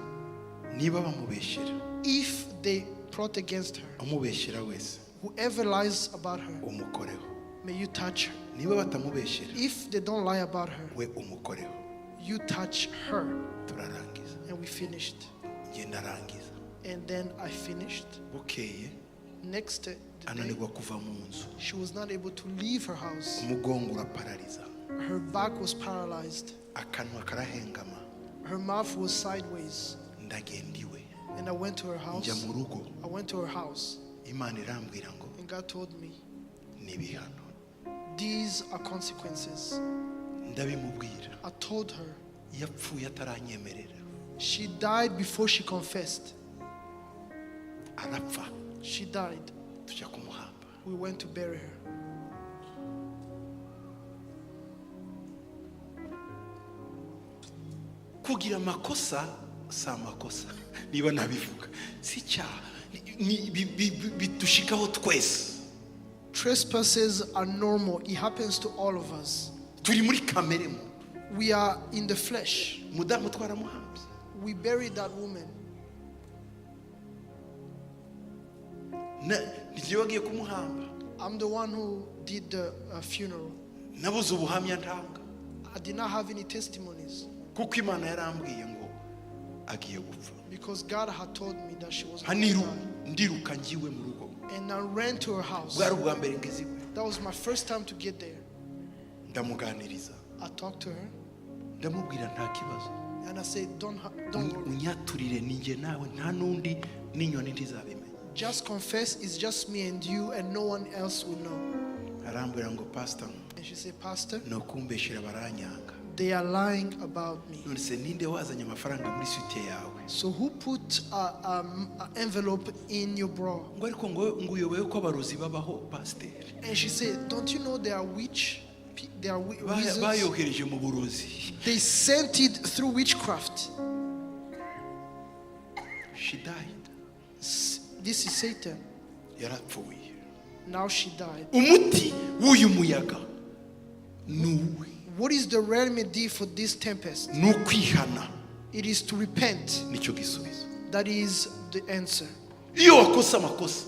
Speaker 1: niba bamubeshera
Speaker 2: if they plot against her,
Speaker 1: umubeshera wese
Speaker 2: whoever lies about her,
Speaker 1: umukoreho
Speaker 2: may you touch her.
Speaker 1: niba batamubeshera
Speaker 2: If they don't lie about her,
Speaker 1: we umukoreho
Speaker 2: you touch her.
Speaker 1: turarangiza
Speaker 2: And we finished.
Speaker 1: njye ndarangiza
Speaker 2: And then I finished.
Speaker 1: bukeye
Speaker 2: Next day,
Speaker 1: ananirwa kuva mu nzu
Speaker 2: she was not able to leave her house.
Speaker 1: umugongo uraparariza
Speaker 2: Her back was paralyzed.
Speaker 1: akanwa karahengama
Speaker 2: Her mouth was sideways.
Speaker 1: ndagenda iwe
Speaker 2: And I went to her house.
Speaker 1: njya mu rugo
Speaker 2: I went to her house.
Speaker 1: imana irambwira ngo
Speaker 2: And God told me,
Speaker 1: ni ibihano
Speaker 2: these are consequences.
Speaker 1: ndabimubwira
Speaker 2: I told her.
Speaker 1: yapfuye ataranyemerera
Speaker 2: She died before she confessed.
Speaker 1: arapfa
Speaker 2: She died.
Speaker 1: tujya kumuhamba
Speaker 2: We went to bury her.
Speaker 1: kugira amakosa si amakosa niba nabivuga si icyaha bidushikaho twese
Speaker 2: Trespasses are normal. It happens to all of us.
Speaker 1: turi muri kamere mu
Speaker 2: We are in the flesh.
Speaker 1: mudamu twaramuhambye
Speaker 2: We buried that woman.
Speaker 1: ntigiye wagiye kumuhamba
Speaker 2: I'm the one who did the funeral.
Speaker 1: nabuze ubuhamya ntanga
Speaker 2: I did not have any testimonies
Speaker 1: kuko imana yarambwiye ngo agiye gupfa
Speaker 2: because God had told me that she was going to
Speaker 1: haniru
Speaker 2: die.
Speaker 1: ndiruka ngiwe mu rugo
Speaker 2: And I ran to her house.
Speaker 1: bwari ubwa mbere ngeze iwe
Speaker 2: That was my first time to get there.
Speaker 1: ndamuganiriza
Speaker 2: I talked to her
Speaker 1: ndamubwira nta kibazo
Speaker 2: and I said, don't worry.
Speaker 1: unyaturire ninjye nawe nta n'undi n'inyoni ntizabimenya
Speaker 2: Just confess, it's just me and you, and no one else will know.
Speaker 1: arambwira ngo pastor
Speaker 2: And she said, Pastor,
Speaker 1: ni ukumbeshera baranyanga
Speaker 2: they are lying about me.
Speaker 1: none se ninde wazanye amafaranga muri sute yawe
Speaker 2: So who put an envelope in your bra?
Speaker 1: ngo ariko ngo uyoboye ko abarozi babaho pasiteri
Speaker 2: And she said, don't you know there are wizards?
Speaker 1: bayohereje mu burozi
Speaker 2: They sent it through witchcraft.
Speaker 1: she died
Speaker 2: This is Satan.
Speaker 1: yarapfuye
Speaker 2: Now she died.
Speaker 1: umuti w'uyu muyaga ni uwe
Speaker 2: What is the remedy for this tempest?
Speaker 1: ni ukwihana
Speaker 2: It is to repent.
Speaker 1: nicyo gisubizo
Speaker 2: That is the answer.
Speaker 1: iyo wakoze amakosa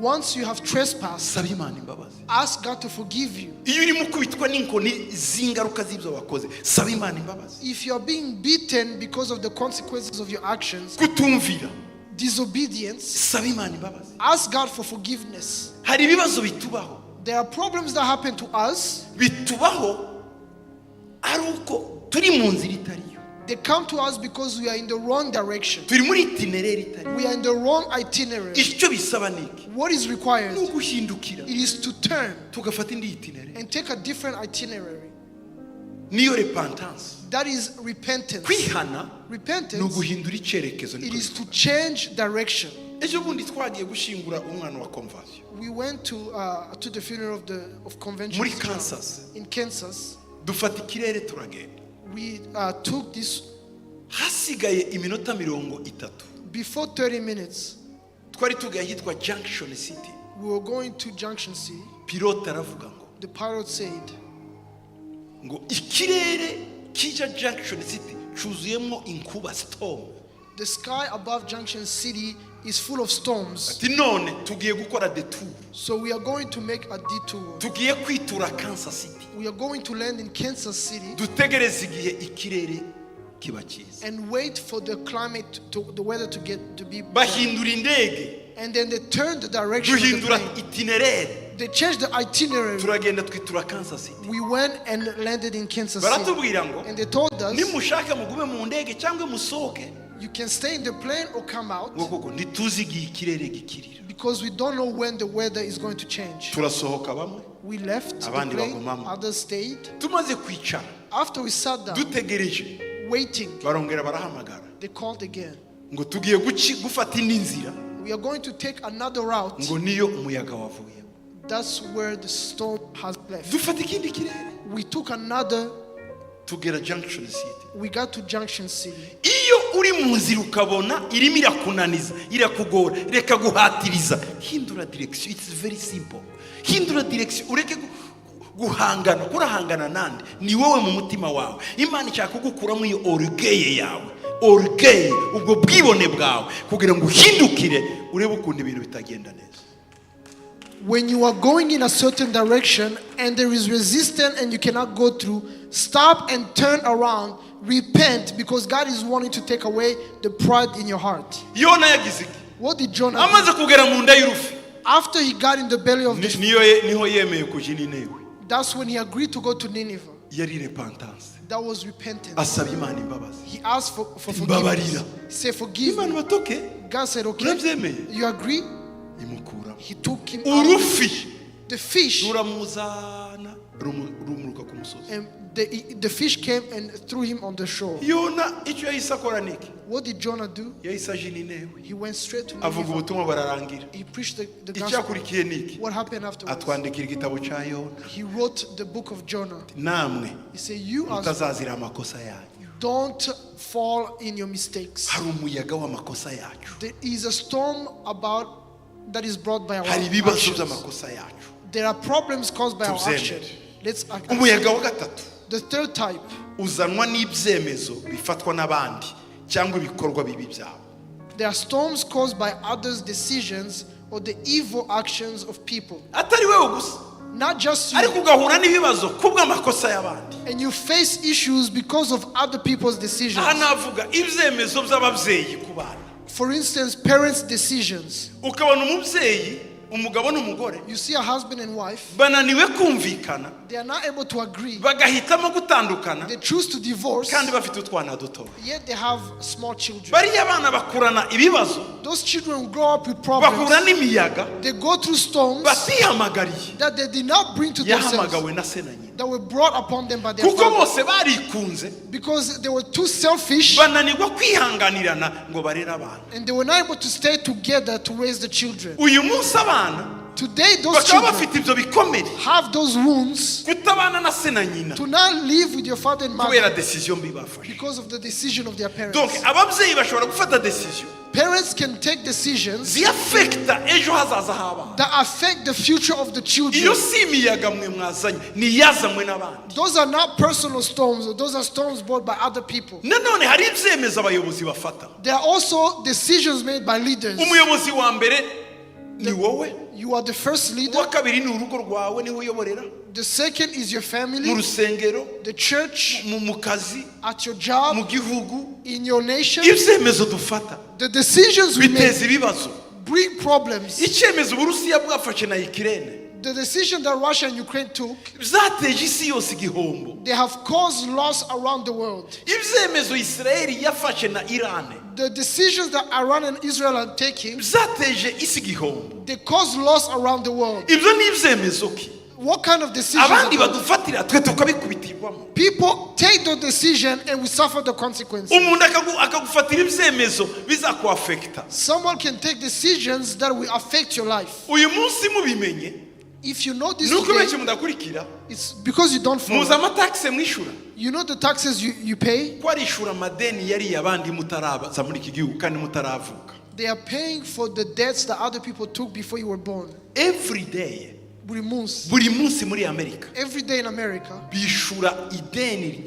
Speaker 2: Once you have trespassed,
Speaker 1: saba imana imbabazi
Speaker 2: ask God to forgive you.
Speaker 1: iyo urimo kubitwa n'inkoni z'ingaruka z'ibyo wakoze saba imana imbabazi
Speaker 2: If you are being beaten because of the consequences of your actions,
Speaker 1: kutumvira
Speaker 2: disobedience,
Speaker 1: saba imana imbabazi
Speaker 2: ask God for forgiveness.
Speaker 1: hari ibibazo bitubaho
Speaker 2: There are problems that happen to us.
Speaker 1: bitubaho ari uko turi mu nzira itariyo
Speaker 2: They come to us because we are in the wrong direction.
Speaker 1: turi muri itinereri itariyo
Speaker 2: We are in the wrong itinerary.
Speaker 1: icyo bisaba ni iki
Speaker 2: What is required?
Speaker 1: ni uguhindukira
Speaker 2: It is to turn
Speaker 1: tugafata indi itinereri
Speaker 2: and take a different itinerary.
Speaker 1: niyo repentance
Speaker 2: That is repentance.
Speaker 1: kwihana ni
Speaker 2: Repentance,
Speaker 1: uguhindura icyerekezo
Speaker 2: it is to change direction.
Speaker 1: ejo bundi twagiye gushingura umwana wa conversion
Speaker 2: We went to the funeral of convention
Speaker 1: muri Kansas
Speaker 2: in Kansas.
Speaker 1: dufata ikirere turagenda
Speaker 2: We took this
Speaker 1: hasigaye iminota 30
Speaker 2: before 30 minutes.
Speaker 1: twari tugaye hitwa Junction City
Speaker 2: We were going to Junction C.
Speaker 1: pilote aravuga ngo
Speaker 2: The pilot said,
Speaker 1: ngo ikirere kija Junction City cyuzuyemo inkuba storm
Speaker 2: the sky above Junction City is full of storms.
Speaker 1: ati none tugiye gukora detour
Speaker 2: So we are going to make a detour.
Speaker 1: tugiye kwitura Kansas City
Speaker 2: We are going to land in Kansas City
Speaker 1: dutegereze igihe ikirere kiba cyiza
Speaker 2: and wait for the climate, the weather to be better.
Speaker 1: bahindura indege
Speaker 2: And then they turned the direction of the
Speaker 1: duhindura
Speaker 2: plane.
Speaker 1: itinerere
Speaker 2: They changed the itinerary.
Speaker 1: turagenda twitura Kansas City.
Speaker 2: We went and landed in Kansas City.
Speaker 1: Baratubwira ngo
Speaker 2: And they told us,
Speaker 1: nimushaka mugume mu ndege cyangwa musohoke
Speaker 2: you can stay in the plane or come out
Speaker 1: ngo koko ntituzi igihe ikirere gikirira.
Speaker 2: because we don't know when the weather is going to change.
Speaker 1: Turasohoka bamwe
Speaker 2: We left the
Speaker 1: abandi
Speaker 2: plane,
Speaker 1: bagumamo.
Speaker 2: others stayed.
Speaker 1: tumaze kwicara
Speaker 2: After we sat down,
Speaker 1: dutegereje
Speaker 2: waiting,
Speaker 1: barongera barahamagara
Speaker 2: they called again.
Speaker 1: ngo tugiye gufata indi nzira
Speaker 2: We are going to take another route.
Speaker 1: ngo niyo umuyaga wavuye.
Speaker 2: That's where the storm has left.
Speaker 1: dufata ikindi kirere
Speaker 2: We took another,
Speaker 1: tugera Junction City.
Speaker 2: we got to Junction City.
Speaker 1: iyo uri mu nzira ukabona irimo irakunaniza irakugora reka guhatiriza hindura direction. It's very simple. Hindura direction ureke guhangana kurahangana nande ni wowe mu mutima wawe. Imana ishaka kugukuramo iyo orgueil yawe, orgueil ubwo bwibone bwawe kugira ngo uhindukire urebe ukuntu ibintu bitagenda neza.
Speaker 2: When you are going in a certain direction and there is resistance and you cannot go through, stop and turn around, repent, because God is wanting to take away the pride in your heart.
Speaker 1: Yona yagize iki?
Speaker 2: What did Jonah do?
Speaker 1: Amaze kugera mu nda y'urufi
Speaker 2: After he got in the belly of the fish,
Speaker 1: niho yemeye kuja Ninewe.
Speaker 2: that's when he agreed to go to Nineveh.
Speaker 1: Yari repentance.
Speaker 2: That was repentance.
Speaker 1: Asaba Imana imbabazi.
Speaker 2: He asked for forgiveness.
Speaker 1: Mbabarira.
Speaker 2: He said, forgive
Speaker 1: Imana
Speaker 2: me.
Speaker 1: batoke
Speaker 2: God said, okay.
Speaker 1: urabyemeye.
Speaker 2: You agree?
Speaker 1: Imukura.
Speaker 2: He took him out.
Speaker 1: Urufi
Speaker 2: The fish,
Speaker 1: ruramuzana rumuruka ku musozi.
Speaker 2: and the fish came and threw him on the shore.
Speaker 1: Yona icyo yahise akora niki?
Speaker 2: What did Jonah do?
Speaker 1: Yahise aje Ninewe.
Speaker 2: He went straight to
Speaker 1: Avuga
Speaker 2: Nineveh.
Speaker 1: ubutumwa bararangira.
Speaker 2: He preached the gospel.
Speaker 1: Icyakurikiye niki?
Speaker 2: What happened afterwards?
Speaker 1: Atwandikira igitabo cya Yona.
Speaker 2: He wrote the book of Jonah.
Speaker 1: Namwe
Speaker 2: He said, you are,
Speaker 1: mutazazira amakosa yanyu.
Speaker 2: don't fall in your mistakes.
Speaker 1: Hari umuyaga w'amakosa yacu.
Speaker 2: There is a storm that is brought by our
Speaker 1: Hari ibibazo
Speaker 2: actions.
Speaker 1: by'amakosa yacu.
Speaker 2: There are problems caused by our
Speaker 1: Tubyemere.
Speaker 2: action. Let's act.
Speaker 1: Umuyaga wa gatatu
Speaker 2: The third type
Speaker 1: uzanwa n'ibyemezo bifatwa n'abandi cyangwa ibikorwa bibi byabo.
Speaker 2: There are storms caused by others' decisions or the evil actions of people.
Speaker 1: Atari wewe gusa
Speaker 2: Not just you.
Speaker 1: ariko ugahura n'ibibazo kubw'amakosa y'abandi.
Speaker 2: And you face issues because of other people's decisions.
Speaker 1: Aha navuga ibyemezo by'ababyeyi ku bana.
Speaker 2: For instance, parents' decisions.
Speaker 1: Ukabona umubyeyi umugabo n'umugore
Speaker 2: You see a husband and wife,
Speaker 1: bananiwe kumvikana
Speaker 2: they are not able to agree.
Speaker 1: bagahitamo gutandukana
Speaker 2: They choose to divorce,
Speaker 1: kandi bafite utwana duto.
Speaker 2: yet they have small children.
Speaker 1: Bariya bana bakurana ibibazo,
Speaker 2: Those children grow up with problems.
Speaker 1: bahura n'imiyaga
Speaker 2: They go through storms
Speaker 1: batihamagariye
Speaker 2: that they did not bring to themselves,
Speaker 1: yahamagawe na se na nyina.
Speaker 2: that were brought upon them by their
Speaker 1: Kuko
Speaker 2: father.
Speaker 1: bose barikunze
Speaker 2: Because they were too selfish
Speaker 1: bananirwa kwihanganirana ngo barere abana.
Speaker 2: and they were not able to stay together to raise the children.
Speaker 1: Uyu munsi abana
Speaker 2: Today, those
Speaker 1: bakaba
Speaker 2: children
Speaker 1: bafite ibyo bikomere
Speaker 2: have those wounds
Speaker 1: kutabana na se na nyina
Speaker 2: to not live with your father and
Speaker 1: kubera
Speaker 2: mother
Speaker 1: decision mbi bafashe.
Speaker 2: because of the decision of their
Speaker 1: Donc
Speaker 2: parents.
Speaker 1: ababyeyi bashobora gufata decision
Speaker 2: Parents can take decisions
Speaker 1: ziafekta ejo hazaza h'abana.
Speaker 2: that affect the future of the
Speaker 1: Iyo
Speaker 2: children.
Speaker 1: si imiyaga mwe mwazanye ni yazanywe n'abandi.
Speaker 2: Those are not personal storms, those are storms brought by other people.
Speaker 1: Nanone hari ibyemezo abayobozi bafata.
Speaker 2: There are also decisions made by leaders.
Speaker 1: Umuyobozi wa mbere ni wowe,
Speaker 2: You are the first leader.
Speaker 1: uwa kabiri ni urugo rwawe niwe uyoborera,
Speaker 2: The second is your
Speaker 1: mu
Speaker 2: family,
Speaker 1: rusengero,
Speaker 2: the church,
Speaker 1: mu kazi,
Speaker 2: at your job,
Speaker 1: mu gihugu.
Speaker 2: in your nation.
Speaker 1: Ibyemezo dufata
Speaker 2: The decisions we make
Speaker 1: biteza ibibazo.
Speaker 2: bring problems.
Speaker 1: Icyemezo Uburusiya bwafashe na Ukraine
Speaker 2: The decision that Russia and Ukraine took,
Speaker 1: byateje isi yose igihombo.
Speaker 2: they have caused loss around the world.
Speaker 1: Ibyemezo Israeli yafashe na Iran
Speaker 2: The decisions that Iran and Israel are taking,
Speaker 1: byateje isi igihombo.
Speaker 2: they cause loss around the world.
Speaker 1: Ibyo ni ibyemezo ki
Speaker 2: What kind of decisions?
Speaker 1: abandi
Speaker 2: are those?
Speaker 1: badufatira twe tukabikubitirwamo.
Speaker 2: People take the decision and we suffer the consequences.
Speaker 1: Umuntu akagufatira ibyemezo bizakuafekta.
Speaker 2: Someone can take decisions that will affect your life.
Speaker 1: Uyu munsi mubimenye
Speaker 2: If you know this
Speaker 1: nuko
Speaker 2: today,
Speaker 1: benshi mudakurikira
Speaker 2: it's because you don't
Speaker 1: muza
Speaker 2: follow.
Speaker 1: amataxe mwishura
Speaker 2: You know the taxes you pay?
Speaker 1: ko arishura amadeni yari abandi mutarabaza muri iki gihugu kandi mutaravuka.
Speaker 2: They are paying for the debts that other people took before you were born.
Speaker 1: Every day
Speaker 2: Buri munsi.
Speaker 1: buri munsi muri Amerika
Speaker 2: Every day in America,
Speaker 1: bishura ideni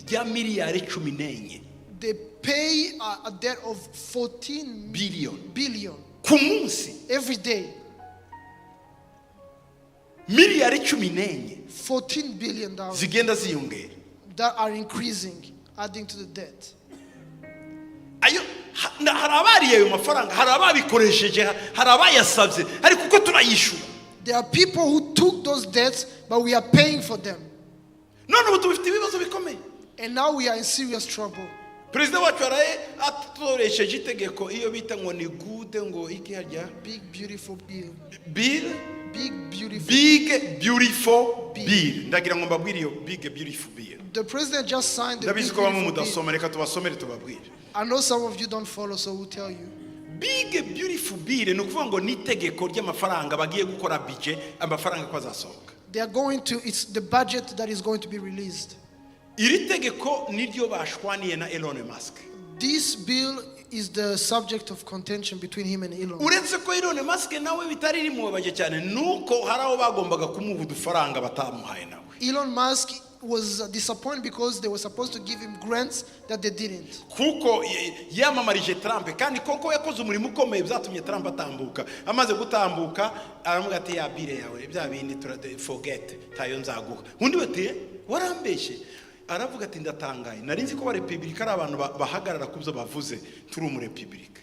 Speaker 1: rya miliyari 14
Speaker 2: they pay a debt of 14 billion
Speaker 1: ku munsi.
Speaker 2: every day.
Speaker 1: Miliyari 14
Speaker 2: $14 billion
Speaker 1: zigenda ziyongera.
Speaker 2: that are increasing, adding to the debt.
Speaker 1: Ayo hari abariye ayo mafaranga, hari ababikoresheje, hari abayasabye, ariko kuko turayishura.
Speaker 2: There are people who took those debts, but we are paying for them.
Speaker 1: none ubu tubifite ibibazo bikomeye.
Speaker 2: And now we are in serious trouble.
Speaker 1: Perezida wacu yaraye atoresheje itegeko iyo bita ngo ni gude ngo iki harya
Speaker 2: Big, beautiful bill.
Speaker 1: bill
Speaker 2: Big, beautiful.
Speaker 1: big beautiful bill. Ndagira ngo mbabwire iyo big beautiful bill.
Speaker 2: The president just signed the
Speaker 1: Ndabizi
Speaker 2: big,
Speaker 1: ko bamwe
Speaker 2: beautiful bill.
Speaker 1: mudasoma, reka tubasomere tubabwire.
Speaker 2: I know some of you don't follow, so we'll tell you.
Speaker 1: Big beautiful bill ni ukuvuga ngo ni itegeko ry'amafaranga bagiye gukora budget, amafaranga ko azasohoka.
Speaker 2: They are going to, it's the budget that is going to be released.
Speaker 1: Iri tegeko niryo bashwaniye na Elon Musk.
Speaker 2: This bill is the subject of contention between him and Elon.
Speaker 1: Uretse ko Elon Musk nawe bitari rimubabaje cyane nuko hari aho bagombaga kumuha udufaranga batamuhaye nawe.
Speaker 2: Elon Musk was disappointed because they were supposed to give him grants that they didn't.
Speaker 1: Kuko yamamarije Trump kandi koko yakoze umurimo ukomeye byatumye Trump atambuka. Amaze gutambuka aramuga ati ya bire yawe bya bindi forget tayo nzaguha. Undi bati warambeshe. Aravuga ati ndatangaye nari nzi ko ba republika ari abantu bahagarara kubyo bavuze turi mu republika.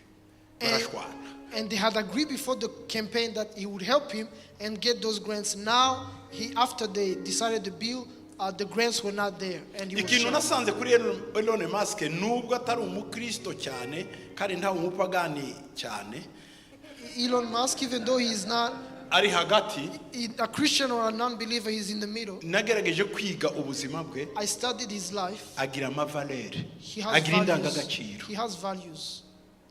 Speaker 1: Barashwana.
Speaker 2: And they had agreed before the campaign that he would help him and get those grants. Now, after they decided the bill, the grants were not there. And he was
Speaker 1: Ikintu
Speaker 2: shocked.
Speaker 1: nasanze kuri Elon Musk nubwo atari umukristo cyane kandi nta umupagani cyane.
Speaker 2: Elon Musk, even though he is not
Speaker 1: Ari hagati
Speaker 2: a Christian or a non-believer, he's in the middle.
Speaker 1: nagerageje kwiga ubuzima bwe.
Speaker 2: I studied his life.
Speaker 1: Agira amavalere,
Speaker 2: He has
Speaker 1: agira
Speaker 2: values.
Speaker 1: indangagaciro,
Speaker 2: He has values.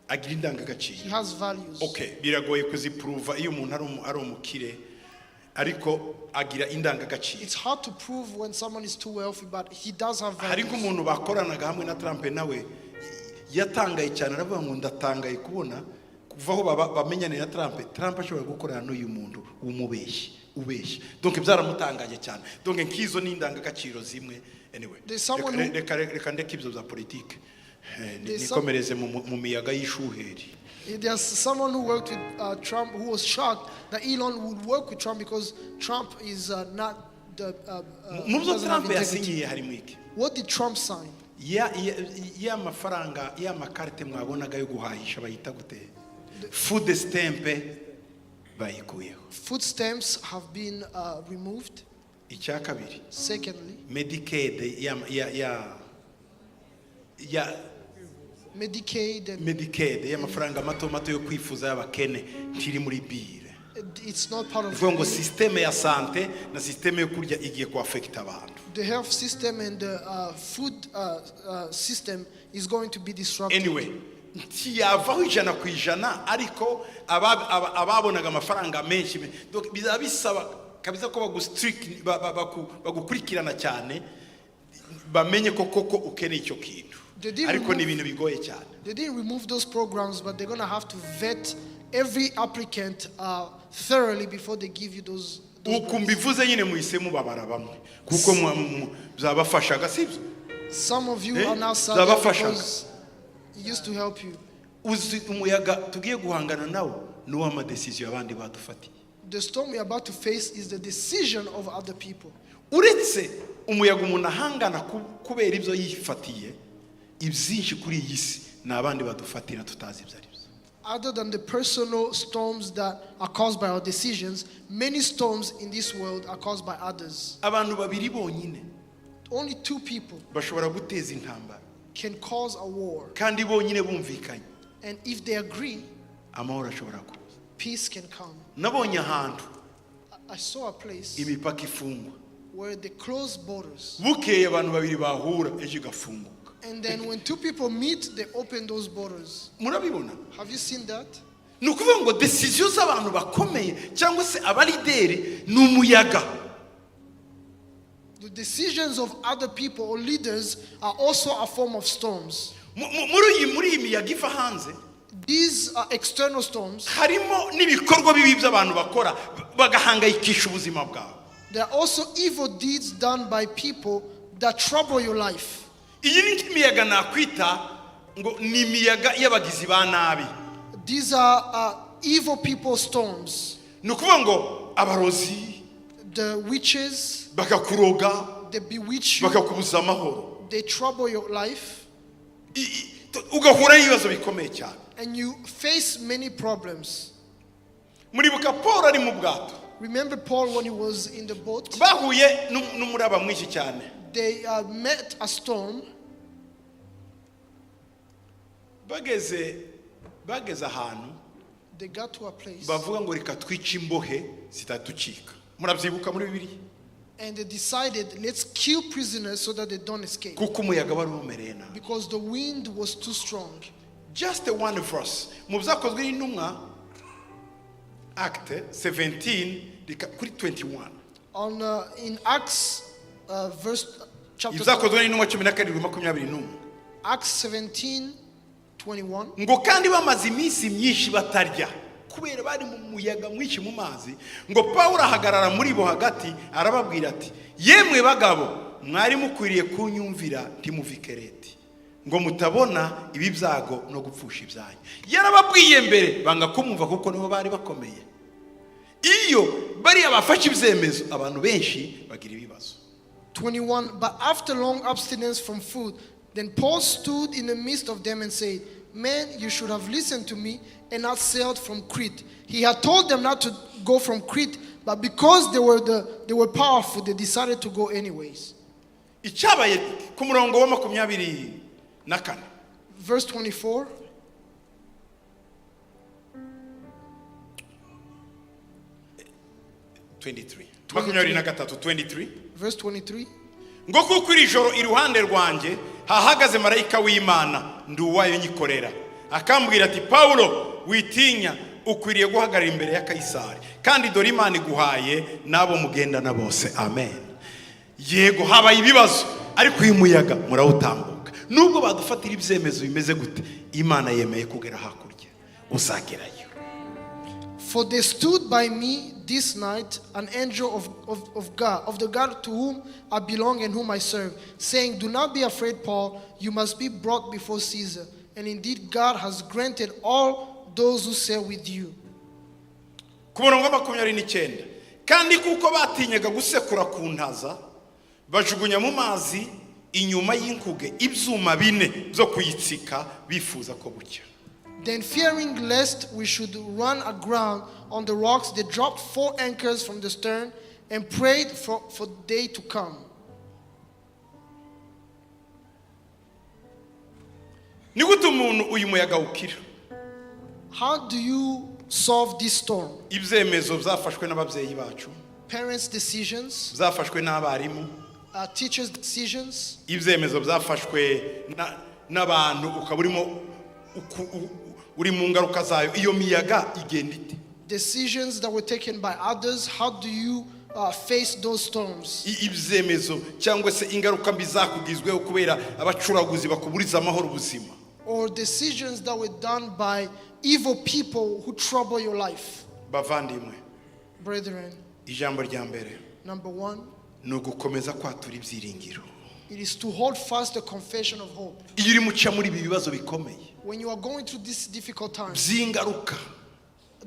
Speaker 1: agira
Speaker 2: He
Speaker 1: indangagaciro.
Speaker 2: has values.
Speaker 1: Okay, biragoye kuziprova iyo umuntu ari umukire, ariko agira indangagaciro.
Speaker 2: It's hard to prove when someone is too wealthy, but he does have
Speaker 1: Ariko
Speaker 2: values.
Speaker 1: umuntu bakoranaga hamwe na Trump nawe yatangaye cyane, aravuga ngo ndatangaye kubona kuva aho bamenyane na Trump ashobora gukorana n'uyu muntu ubeshye. Donc byaramutangaje cyane. Donc nkizo ni indangagaciro zimwe. Anyway,
Speaker 2: There's someone who-
Speaker 1: reka ndeke ibyo za politike.
Speaker 2: There's
Speaker 1: Nikomereze mu miyaga y'ishuheri.
Speaker 2: There's someone who worked with Trump who was shocked that Elon would work with Trump because Trump is not the.
Speaker 1: Mu byo
Speaker 2: doesn't have
Speaker 1: Trump
Speaker 2: integrity.
Speaker 1: yasinyiye harimo iki?
Speaker 2: What did Trump sign?
Speaker 1: Ya mafaranga ya makarite mwabonaga yo guhahisha bayita gute? Food stamp bayikuyeho.
Speaker 2: Food stamps have been removed.
Speaker 1: Icya kabiri,
Speaker 2: Secondly,
Speaker 1: Medicaid
Speaker 2: Medicaid,
Speaker 1: y'amafaranga mato yo kwifuza y'abakene ntiri muri bire.
Speaker 2: it's not part of
Speaker 1: Bivuga ngo systeme ya sante na systeme yo kurya igiye ku affect abantu.
Speaker 2: the health system, and the food system is going to be disrupted.
Speaker 1: Anyway, ntiyavaho 100% ariko ababonaga amafaranga menshi bizaba bisaba kabisa ko bagukurikirana cyane bamenye ko koko ukeneye icyo kintu, ariko ni ibintu bigoye cyane.
Speaker 2: They didn't remove those programs, but they're going to have to vet every applicant thoroughly before they give you those
Speaker 1: Uko mbivuze nyine muhise mubabara bamwe kuko byabafashaga sibyo.
Speaker 2: Some of you are now sad because it used to help you.
Speaker 1: Uzi umuyaga tugiye guhangana nawo nuwa amadecision abandi badufatiye.
Speaker 2: The storm we're about to face is the decision of other people.
Speaker 1: Uretse umuyaga umuntu ahangana kubera ibyo yifatiye, ibyinshi kuri iyi si n'abandi badufatira tutazi ibyo ari byo.
Speaker 2: Other than the personal storms that are caused by our decisions, many storms in this world are caused by others.
Speaker 1: Abantu babiri bonyine
Speaker 2: Only two people
Speaker 1: bashobora guteza intambara
Speaker 2: can cause a war.
Speaker 1: kandi bonyine bumvikanye,
Speaker 2: And if they agree,
Speaker 1: amahoro ashobora kuza.
Speaker 2: peace can come.
Speaker 1: Nabonye ahantu
Speaker 2: I saw a place
Speaker 1: imipaka ifungwa,
Speaker 2: where they close borders.
Speaker 1: bukeye abantu babiri bahura ejo igafunguka.
Speaker 2: And then when two people meet, they open those borders.
Speaker 1: Murabibona?
Speaker 2: Have you seen that?
Speaker 1: Ni ukuvuga ngo decision z'abantu bakomeye cyangwa se abalideri ni umuyaga.
Speaker 2: The decisions of other people or leaders are also a form of storms.
Speaker 1: Muri iyi miyaga iva hanze
Speaker 2: These are external storms.
Speaker 1: harimo n'ibikorwa bibi by'abantu bakora bagahangayikisha ubuzima bwawe.
Speaker 2: There are also evil deeds done by people that trouble your life.
Speaker 1: Iyi ni nk'imiyaga nakwita ngo ni imiyaga y'abagizi ba nabi.
Speaker 2: These are evil people storms.
Speaker 1: Ni ukuvuga ngo abarozi
Speaker 2: The witches,
Speaker 1: bakakuroga,
Speaker 2: they bewitch you,
Speaker 1: bakakubuza amahoro,
Speaker 2: they trouble your life,
Speaker 1: ugahura n'ibibazo bikomeye cyane.
Speaker 2: and you face many problems.
Speaker 1: Muribuka Paul ari mu bwato
Speaker 2: Remember Paul when he was in the boat?
Speaker 1: bahuye n'umuraba mwinshi cyane.
Speaker 2: They met a storm.
Speaker 1: bageze ahantu
Speaker 2: They got to a place.
Speaker 1: bavuga ngo reka twice imbohe zitatucika. Murabyibuka muri Bibiliya?
Speaker 2: And they decided, let's kill prisoners so that they don't escape.
Speaker 1: Kuko umuyaga wari umereye nabi.
Speaker 2: Because the wind was too strong.
Speaker 1: Just one verse. Mu byakozwe n'intumwa Act 17 kuri 21.
Speaker 2: In Acts chapter
Speaker 1: Ibyakozwe n'intumwa 17:21.
Speaker 2: Acts 17:21.
Speaker 1: Ngo kandi bamaze iminsi myinshi batarya kubera bari mu muyaga mwinshi mu mazi, ngo Pawulo ahagarara muri bo hagati arababwira ati, yemwe bagabo mwari mukwiriye kunyumvira ntimuvikereti ngo mutabona ibi byago no gupfusha ibyanyu. Yarababwiye mbere banga kumumva kuko nibo bari bakomeye. Iyo bari abafashe ibyemezo abantu benshi bagira ibibazo.
Speaker 2: 21. But after long abstinence from food, then Paul stood in the midst of them and said, men, you should have listened to me and not sailed from Crete. He had told them not to go from Crete, but because they were powerful, they decided to go anyways.
Speaker 1: Icyabaye ku murongo wa 24.
Speaker 2: Verse 24. Verse 23.
Speaker 1: Ngo kuko iri joro iruhande rwanjye hahagaze marayika w'Imana nduwayo nyikorera akambwira ati, Paulo witinya, ukwiriye guhagarara imbere ya Kaisari, kandi dore Imana iguhaye nabo mugendana bose. Amen. Yego habaye ibibazo ariko uyu muyaga murawutambuka. Nubwo badufatira ibyemezo bimeze gute, Imana yemeye kugera hakurya, uzagerayo.
Speaker 2: For they stood by me this night, an angel of God, of the God to whom I belong and whom I serve, saying, do not be afraid, Paul, you must be brought before Caesar. And indeed God has granted all those who sail with you.
Speaker 1: Ku murongo wa 29. Kandi kuko batinyaga gusekura ku ntaza, bajugunya mu mazi inyuma y'inkuge ibyuma bine byo kuyitsika bifuza ko bucya.
Speaker 2: Then fearing lest we should run aground on the rocks, they dropped 4 anchors from the stern and prayed for day to come.
Speaker 1: Ni gute umuntu uyu muyaga ukira?
Speaker 2: How do you solve this storm?
Speaker 1: Ibyemezo byafashwe n'ababyeyi bacu,
Speaker 2: Parents' decisions,
Speaker 1: byafashwe n'abarimu,
Speaker 2: teachers' decisions,
Speaker 1: ibyemezo byafashwe n'abantu ukaburimo uri mu ngaruka zayo. Iyo miyaga igenda ite?
Speaker 2: decisions that were taken by others. How do you face those storms?
Speaker 1: Ibyemezo cyangwa se ingaruka mbi zakugizweho kubera abacuraguzi bakuburiza amahoro ubuzima.
Speaker 2: Or decisions that were done by evil people who trouble your life.
Speaker 1: Bavandimwe,
Speaker 2: Brethren,
Speaker 1: ijambo rya mbere
Speaker 2: number 1,
Speaker 1: ni ugukomeza kwatura ibyiringiro.
Speaker 2: it is to hold fast the confession of hope.
Speaker 1: Iyo uri muca muri ibi bibazo bikomeye
Speaker 2: When you are going through these difficult times,
Speaker 1: by'ingaruka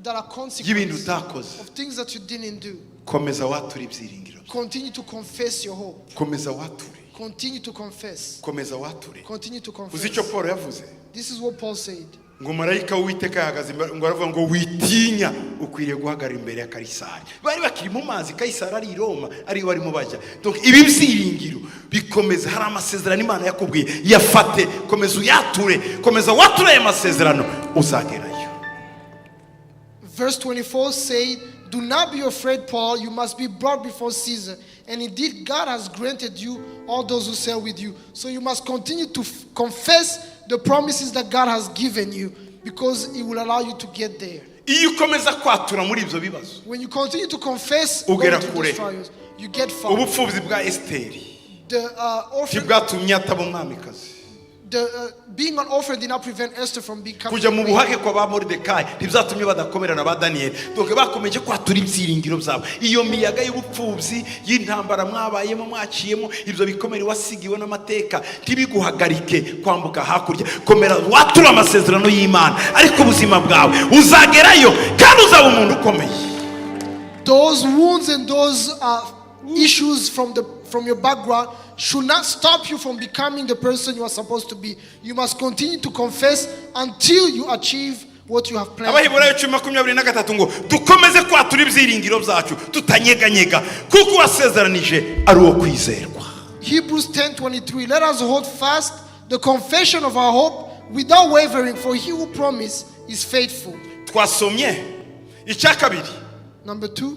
Speaker 2: that are
Speaker 1: y'ibintu
Speaker 2: consequences
Speaker 1: utakoze,
Speaker 2: of things that you didn't do,
Speaker 1: komeza watura ibyiringiro.
Speaker 2: continue to confess your hope.
Speaker 1: Komeza wature,
Speaker 2: Continue to confess.
Speaker 1: komeza wature.
Speaker 2: Continue to confess.
Speaker 1: Uzi icyo Paul yavuze?
Speaker 2: This is what Paul said.
Speaker 1: Ngo marayika w'Uwiteka yahagaze ngo aravuga ngo witinya, ukwiriye guhagarara imbere ya Kaisari. Bari bakiri mu mazi, Kaisari ari i Roma, ari barimo bajya. Donc ibi byiringiro bikomeza, hari amasezerano Imana yakubwiye, yafate, komeza uyature, komeza wature aya masezerano, uzagerayo.
Speaker 2: Verse 24 said, do not be afraid, Paul, you must be brought before Caesar. And indeed God has granted you all those who sail with you. So you must continue to confess the promises that God has given you, because it will allow you to get there.
Speaker 1: Iyo ukomeza kwatura muri ibyo bibazo,
Speaker 2: When you continue to confess
Speaker 1: ugera
Speaker 2: going through
Speaker 1: kure.
Speaker 2: those trials, you get far.
Speaker 1: Ubupfubyi bwa Esteri
Speaker 2: The orphan,
Speaker 1: ntibwatumye ataba umwamikazi.
Speaker 2: being an orphan did not prevent Esther from becoming
Speaker 1: Kuja mu
Speaker 2: a queen.
Speaker 1: buhake kwa ba Moridekayi ntibyatumye badakomerana ba Daniyeli. Donc bakomeje kwatura ibyiringiro byabo. Iyo miyaga y'ubupfubyi y'intambara mwabayemo mwaciyemo, ibyo bikomere wasigiwe n'amateka ntibiguhagarike kwambuka hakurya. Komera watura amasezerano y'Imana, ariko ubuzima bwawe uzagerayo kandi uzaba umuntu ukomeye.
Speaker 2: Those wounds and those issues from your background should not stop you from becoming the person you are supposed to be. You must continue to confess until you achieve what you have planned.
Speaker 1: Abaheburayo 10:23 ngo dukomeze kwatura ibyiringiro byacu tutanyeganyega kuko wasezeranije ari uwo kwizerwa.
Speaker 2: Hebrews 10:23, let us hold fast the confession of our hope without wavering, for he who promised is faithful.
Speaker 1: Twasomye icya kabiri.
Speaker 2: Number 2,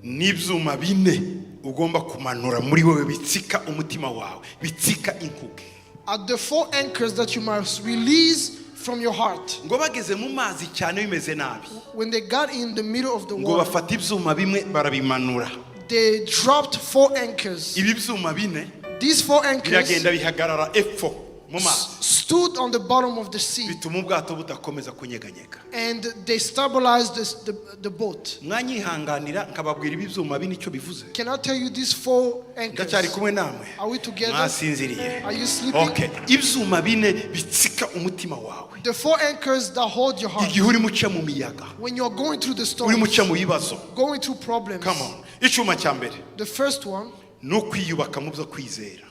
Speaker 1: n'ibyuma bine ugomba kumanura muri wewe bitsika umutima wawe, bitsika inkuge.
Speaker 2: At the 4 anchors that you must release from your heart.
Speaker 1: Ngo bageze mu mazi cyane bimeze nabi.
Speaker 2: When they got in the middle of the
Speaker 1: Ngo
Speaker 2: water,
Speaker 1: bafata ibyuma bimwe barabimanura.
Speaker 2: they dropped 4 anchors.
Speaker 1: Ibi byuma bine
Speaker 2: These 4 anchors
Speaker 1: biragenda bihagarara epfo mu mazi.
Speaker 2: stood on the bottom of the sea,
Speaker 1: Bituma ubwato budakomeza kunyeganyega.
Speaker 2: and they stabilized the boat.
Speaker 1: Mwanyihanganira nkababwira ibi byuma bine icyo bivuze.
Speaker 2: Can I tell you these 4 anchors?
Speaker 1: Ndacyari kumwe namwe.
Speaker 2: Are we together?
Speaker 1: Mwasinziriye.
Speaker 2: Are you sleeping?
Speaker 1: Okay, ibyuma bine bitsika umutima wawe.
Speaker 2: The 4 anchors that hold your heart.
Speaker 1: Igihe uri muca mu miyaga,
Speaker 2: When you're going through the
Speaker 1: uri
Speaker 2: storm,
Speaker 1: muca mu bibazo.
Speaker 2: going through problems.
Speaker 1: Come on. Icyuma cya mbere
Speaker 2: The first one,
Speaker 1: no kwiyubaka mu byo kwizera.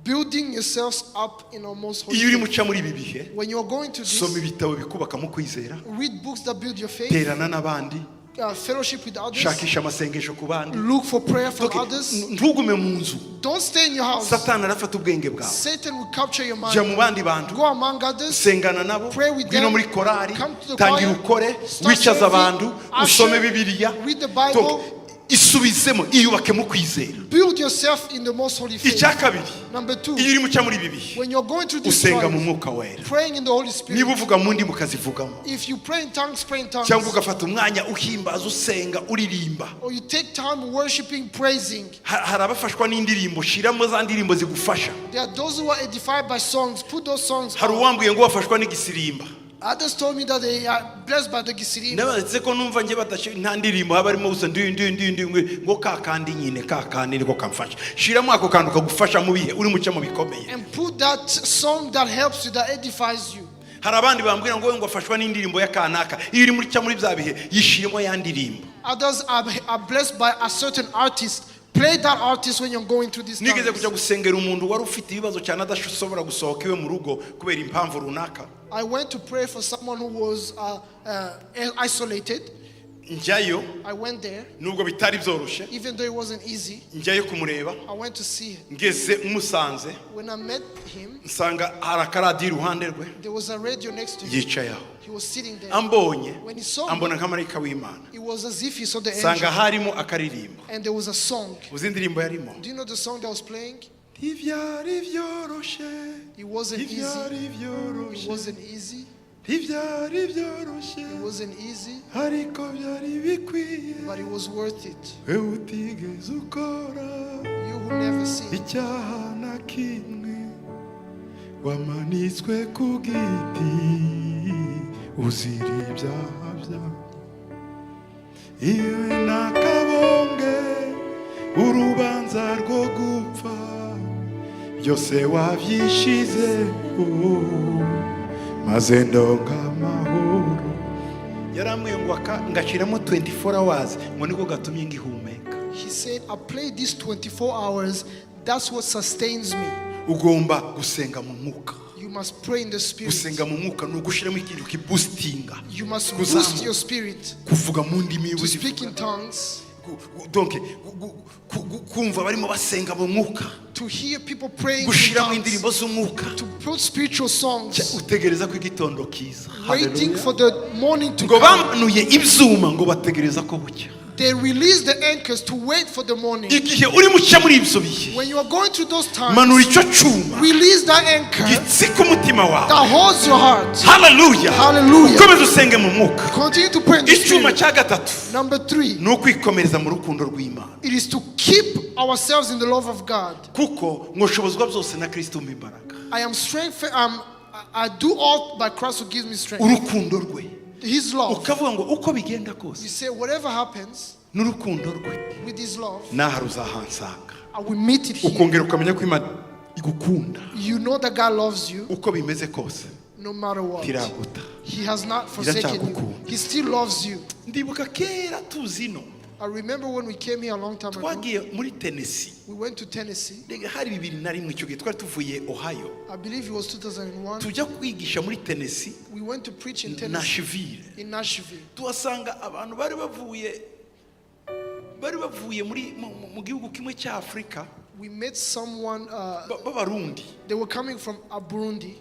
Speaker 2: building yourselves up in almost holy
Speaker 1: Iyo uri
Speaker 2: faith.
Speaker 1: muca muri ibi bihe,
Speaker 2: When you're going through
Speaker 1: soma
Speaker 2: this,
Speaker 1: ibitabo bikubaka mu kwizera,
Speaker 2: read books that build your faith,
Speaker 1: terana n'abandi,
Speaker 2: fellowship with others,
Speaker 1: shakisha amasengesho ku bandi.
Speaker 2: look for prayer from
Speaker 1: Okay,
Speaker 2: others.
Speaker 1: ntugume mu nzu.
Speaker 2: Don't stay in your house.
Speaker 1: Satani arafata ubwenge bwawe.
Speaker 2: Satan will capture your
Speaker 1: Jya
Speaker 2: mind.
Speaker 1: mu bandi bantu,
Speaker 2: Go among others.
Speaker 1: sengana nabo,
Speaker 2: Pray with
Speaker 1: ngwino
Speaker 2: them.
Speaker 1: muri korari,
Speaker 2: Come to the
Speaker 1: tangira
Speaker 2: choir.
Speaker 1: ukore,
Speaker 2: Start
Speaker 1: wicaza
Speaker 2: serving.
Speaker 1: abantu,
Speaker 2: Usher.
Speaker 1: usome Bibiliya.
Speaker 2: Read the Bible.
Speaker 1: Donc, isubizemo, iyubake mu kwizera.
Speaker 2: Build yourself in the most holy faith.
Speaker 1: Icya kabiri,
Speaker 2: Number 2,
Speaker 1: iyo uri muca muri ibi bihe,
Speaker 2: when you're going through this
Speaker 1: usenga mu
Speaker 2: trial,
Speaker 1: mwuka wera.
Speaker 2: praying in the Holy Spirit.
Speaker 1: Niba uvuga mu ndimi ukazivugamo,
Speaker 2: If you pray in tongues, pray in tongues.
Speaker 1: cyangwa ugafata umwanya uhimbaza, usenga, uririmba.
Speaker 2: Or you take time worshiping, praising.
Speaker 1: Hari abafashwa n'indirimbo, shiramo za ndirimbo zigufasha.
Speaker 2: There are those who are edified by songs. Put those songs
Speaker 1: Hari
Speaker 2: on.
Speaker 1: uwambwiye ngo wafashwa n'igisirimba.
Speaker 2: Others told me that they are blessed by the gisirim.
Speaker 1: Ndetse ko numva nge badashira nta ndirimbo haba arimo gusa ndi ngo kakandi nyine kakandi niko kamfasha. Shiramo ako kantu kagufasha mu bihe uri muca mu bikomeye.
Speaker 2: And put that song that helps you, that edifies you.
Speaker 1: Hari abandi bambwira ngo ngwafashwa n'indirimbo ya kanaka. Iyo uri muca muri bya bihe yishiremo ya ndirimbo.
Speaker 2: Others are blessed by a certain artist. Play that artist when you're going through this
Speaker 1: Nigeze
Speaker 2: time.
Speaker 1: kujya gusengera umuntu wari ufite ibibazo cyane adashobora gusohoka iwe mu rugo kubera impamvu runaka.
Speaker 2: I went to pray for someone who was isolated.
Speaker 1: Njyayo
Speaker 2: I went there,
Speaker 1: nubwo bitari byoroshye,
Speaker 2: even though it wasn't easy.
Speaker 1: njyayo kumureba.
Speaker 2: I went to see him.
Speaker 1: Ngeze umusanze
Speaker 2: When I met him,
Speaker 1: nsanga hari akaradiyo iruhande rwe
Speaker 2: there was a radio next to him.
Speaker 1: yicaye aho.
Speaker 2: He was sitting there.
Speaker 1: Ambonye
Speaker 2: When he saw me,
Speaker 1: ambona nk'amarayika w'Imana.
Speaker 2: it was as if he saw the
Speaker 1: Nsanga
Speaker 2: angel.
Speaker 1: harimo akaririmbo.
Speaker 2: And there was a song.
Speaker 1: Uzi indirimbo yarimo?
Speaker 2: Do you know the song that was playing?
Speaker 1: Ntibyari byoroshye,
Speaker 2: It wasn't easy.
Speaker 1: ntibyari
Speaker 2: It
Speaker 1: byoroshye,
Speaker 2: wasn't easy.
Speaker 1: ntibyari byoroshye,
Speaker 2: It wasn't easy,
Speaker 1: ariko byari bikwiye.
Speaker 2: but it was worth it.
Speaker 1: Wewe utigeze ukora
Speaker 2: You who never sin.
Speaker 1: icyaha na kimwe, wamanitswe ku giti uzira ibyaha byawe. Iwe nakabonge urubanza rwo gupfa, byose wabyishizeho maze ndonga amahoro. Yarambwiye ngo ngashiramo 24 hours ngo niko gatumye ngihumeka.
Speaker 2: He said, I played these 24 hours. That's what sustains me.
Speaker 1: Ugomba gusenga mu mwuka.
Speaker 2: You must pray in the spirit.
Speaker 1: Gusenga mu mwuka ni ugushiramo ikintu kiboostinga.
Speaker 2: You must boost your spirit.
Speaker 1: Kuvuga mu ndimi
Speaker 2: To speak in tongues.
Speaker 1: Donc kumva barimo basenga mu mwuka.
Speaker 2: To hear people praying in
Speaker 1: Gushiramo
Speaker 2: tongues.
Speaker 1: indirimbo z'umwuka.
Speaker 2: To put spiritual songs.
Speaker 1: Utegereza ko igitondo kiza.
Speaker 2: Waiting for the morning to
Speaker 1: ngo
Speaker 2: come.
Speaker 1: bamanuye ibyuma ngo bategereza ko bucya.
Speaker 2: They release the anchors to wait for the morning.
Speaker 1: Igihe uri mucya muri ibyo bihe,
Speaker 2: When you are going through those times,
Speaker 1: manura icyo cyuma
Speaker 2: release that anchor
Speaker 1: gitsika umutima wawe.
Speaker 2: that holds your heart.
Speaker 1: Hallelujah.
Speaker 2: Hallelujah.
Speaker 1: Ukomeze usenge mu mwuka.
Speaker 2: Continue to pray in the
Speaker 1: Icyuma
Speaker 2: spirit.
Speaker 1: cya gatatu
Speaker 2: Number 3,
Speaker 1: ni ukwikomereza mu rukundo rw'Imana.
Speaker 2: it is to keep ourselves in the love of God.
Speaker 1: Kuko mwoshobozwa byose na Kristo mu imbaraga.
Speaker 2: I am strength. I do all by Christ who gives me strength.
Speaker 1: Urukundo rwe.
Speaker 2: His love.
Speaker 1: Ukavuga ngo uko bigenda
Speaker 2: You
Speaker 1: kose
Speaker 2: say whatever happens
Speaker 1: n'urukundo rwe
Speaker 2: with His love,
Speaker 1: naho ruzahansanga.
Speaker 2: I will meet it here.
Speaker 1: Ukongera ukamenya ko Imana igukunda.
Speaker 2: You know that God loves you
Speaker 1: Uko bimeze kose
Speaker 2: no matter what.
Speaker 1: tiraguta.
Speaker 2: He has not forsaken you. He still loves you.
Speaker 1: Ndibuka kera tuzino.
Speaker 2: I remember when we came here a long time ago.
Speaker 1: twagiye muri Tennessee.
Speaker 2: We went to Tennessee.
Speaker 1: Hari 2001 icyo gihe twari tuvuye Ohio.
Speaker 2: I believe it was 2001.
Speaker 1: Tujya kwigisha muri Tennessee.
Speaker 2: We went to preach in Tennessee. In Nashville.
Speaker 1: Tuhasanga abantu bari bavuye mu gihugu kimwe cya Afrika.
Speaker 2: We met someone
Speaker 1: b'Abarundi.
Speaker 2: They were coming from Burundi.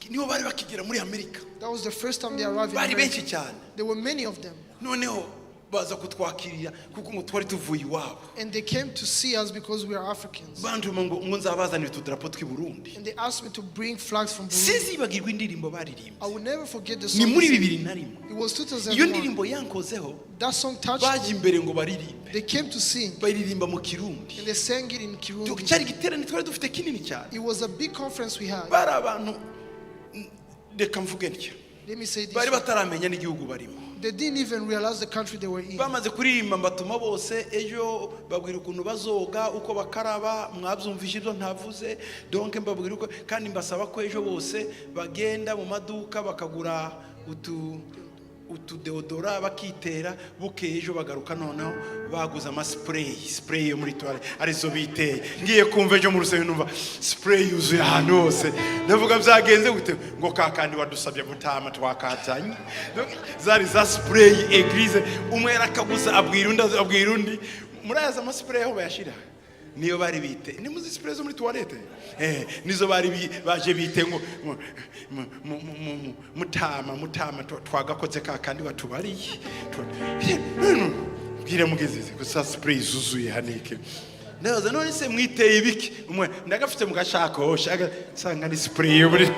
Speaker 1: Nibo bari bakigera muri Amerika.
Speaker 2: That was the first time they arrived in
Speaker 1: Bari
Speaker 2: America.
Speaker 1: benshi cyane.
Speaker 2: There were many of them.
Speaker 1: Noneho baza kutwakirira kuko ngo twari tuvuye iwabo.
Speaker 2: And they came to see us because we are Africans.
Speaker 1: Banduma ngo nzabazanira tudarapo tw'i Burundi.
Speaker 2: And they asked me to bring flags from Burundi.
Speaker 1: Sizibagirwa indirimbo baririmbye.
Speaker 2: I will never forget the
Speaker 1: Ni
Speaker 2: song.
Speaker 1: muri 2001.
Speaker 2: It was 2001.
Speaker 1: Iyo ndirimbo yankozeho.
Speaker 2: That song touched
Speaker 1: Baje
Speaker 2: me.
Speaker 1: imbere ngo baririmbe.
Speaker 2: They came to sing.
Speaker 1: Baririmba mu Kirundi.
Speaker 2: And they sang it in Kirundi.
Speaker 1: Cyari giterane twari dufite kinini cyane.
Speaker 2: It was a big conference we had.
Speaker 1: Bari abantu reka mvuge ntya.
Speaker 2: Let me say this.
Speaker 1: Bari bataramenya n'igihugu barimo.
Speaker 2: They didn't even realize the country they were in.
Speaker 1: Bamaze kuririmba mbatuma bose ejo babwira ukuntu bazoga uko bakaraba mwabyumvise ibyo ntavuze donc mbabwira uko kandi mbasaba ko ejo bose bagenda mu maduka bakagura utu deodora bakitera buke ejo bagaruka noneho baguza ama spray yo muri toile arizo biteye ngiye kumva ejo mu rusengero numva spray yuzuye ahantu hose ndavuga byagenze gute ngo kakandi wadusabye mutama twakazanye zari za spray eglise umwe arakaguza abwira undi muraza ama spray aho bayashira niyo bari bite ni muzi spray zo muri toilette nizo bari baje bite ngo mutama twagakoze kakandi watubariye bwire mugezeze gusa spray zuzuye hanike naza none se mwiteye ibiki umwe ndagafite mugashako shaka sanga ni spray yo muri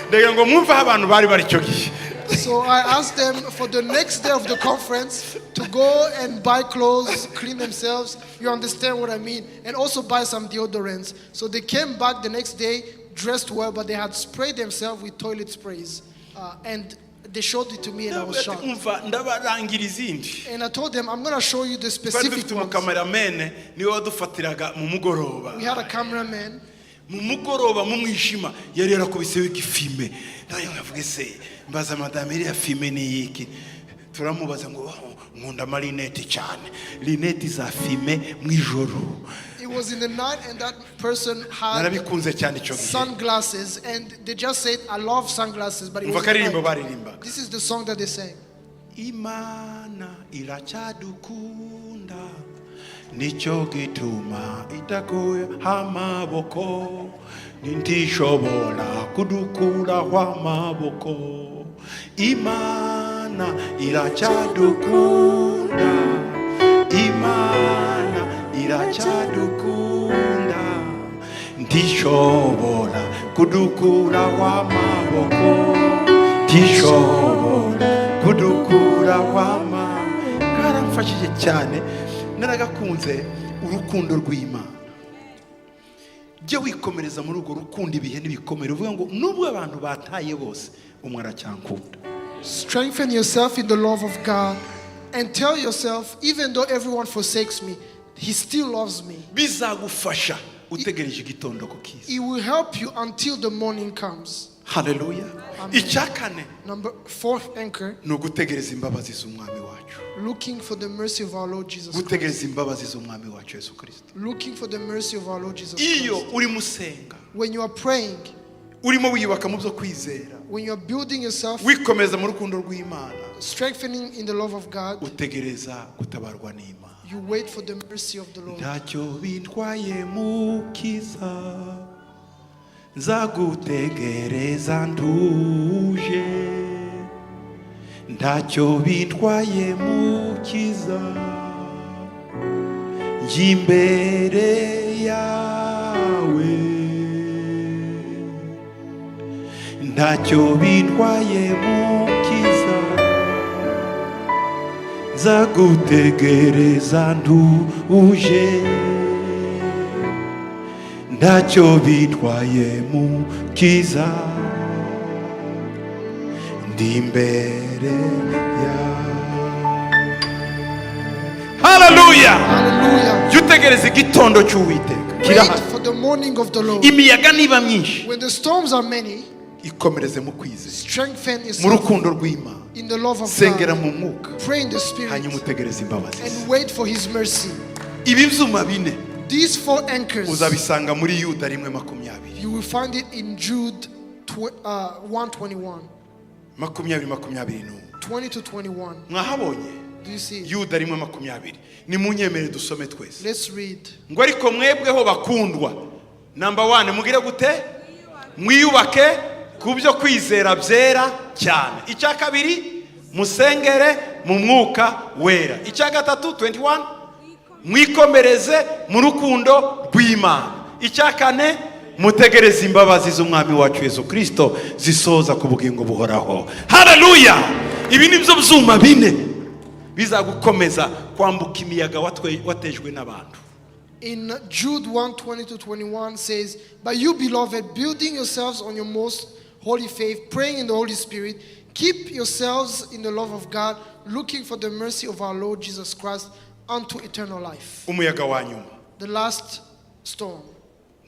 Speaker 1: ndagira ngo mwumva abantu bari cyo gihe.
Speaker 2: So I asked them for the next day of the conference to go and buy clothes, clean themselves. You understand what I mean? And also buy some deodorants. So they came back the next day dressed well, but they had sprayed themselves with toilet sprays. And they showed it to me and I was shocked. And I told them, I'm going to show you the specific ones. We had a cameraman.
Speaker 1: Mumugoroba mumwishima yari yarakubiseho igifime nayo ngavuge se mbaza madame iri afime ni yiki turamubaza ngo nkunda marinette cyane linette za fime mwijoro.
Speaker 2: It was in the night and that person had sunglasses and they just said I love sunglasses but it was night. This is the song that they sang.
Speaker 1: Imana irachadukunda nicho gituma itagoya amaboko ntishobora kudukura amaboko. Imana irachadukunda, Imana irachadukunda ntishobora kudukura amaboko ntishobora kudukura amaboko. Karamfashije cyane naragakunze urukundo rw'Imana. Jya wikomereza muri urwo rukundo ibihe n'ibikomere uvuga ngo nubwo abantu bataye bose umwe aracyankunda.
Speaker 2: Strengthen yourself in the love of God and tell yourself even though everyone forsakes me he still loves me.
Speaker 1: Bizagufasha utegereje igitondo ko kiza.
Speaker 2: It will help you until the morning comes.
Speaker 1: Hallelujah. Icyakane.
Speaker 2: Number fourth anchor.
Speaker 1: No gutegereza imbabazi z'umwami wacu.
Speaker 2: Looking for the mercy of our Lord Jesus Christ.
Speaker 1: Gutegereza imbabazi z'umwami wacu Yesu Kristo.
Speaker 2: Looking for the mercy of our Lord Jesus Christ.
Speaker 1: Iyo uri musenga.
Speaker 2: When you are praying.
Speaker 1: Urimo wiyubaka mu byo kwizera.
Speaker 2: When you are building yourself.
Speaker 1: Wikomeza mu rukundo rw'Imana.
Speaker 2: Strengthening in the love of God.
Speaker 1: Utegereza gutabarwa n'Imana.
Speaker 2: You wait for the mercy of the Lord.
Speaker 1: Ntacyo bintwaye mukiza. Nzagutegereza ntuje. Ntacyo bintwaye mukiza. Imbere yawe. Ntacyo bintwaye mukiza. Nzagutegereza ntuje. Ntacyo bitwaye mukiza ndi imbere yawe. Hallelujah.
Speaker 2: Hallelujah.
Speaker 1: Yutegereza igitondo cy'Uwiteka.
Speaker 2: Wait for the morning of the Lord.
Speaker 1: Imiyaga niba myinshi.
Speaker 2: When the storms are many.
Speaker 1: ikomereze mu kwizera,
Speaker 2: strengthen
Speaker 1: mu
Speaker 2: yourself
Speaker 1: rukundo rw'Imana,
Speaker 2: in the love of
Speaker 1: sengera
Speaker 2: God,
Speaker 1: mu mwuka,
Speaker 2: pray in the Spirit,
Speaker 1: hanyuma utegereze imbabazi ze.
Speaker 2: and wait for His mercy.
Speaker 1: Ibi byuma bine
Speaker 2: These 4 anchors,
Speaker 1: uzabisanga muri Yuda 1:20.
Speaker 2: you will find it in Jude 1:21, 20 to 21.
Speaker 1: Mwahabonye
Speaker 2: Do you see?
Speaker 1: Yuda 1:20. Nimunyemere dusome twese.
Speaker 2: Let's read.
Speaker 1: Ngo ariko mwebweho bakundwa, number 1, mugire gute? Mwiyubake ku byo kwizera byera cyane. Icya kabiri, musengere mu mwuka wera. Icya gatatu 21, mwikomereze mu rukundo rw'Imana. Icya kane, mutegereze imbabazi z'umwami wacu Yesu Kristo zisoza ku bugingo buhoraho. Haleluya! Ibi nibyo byuma bine bizagukomeza kwambuka imiyaga watejwe n'abantu.
Speaker 2: In Jude 1:20 to 21 says, "But you, beloved, building yourselves on your most holy faith, praying in the Holy Spirit, keep yourselves in the love of God, looking for the mercy of our Lord Jesus Christ unto eternal life."
Speaker 1: Umuyaga wa nyuma
Speaker 2: The last storm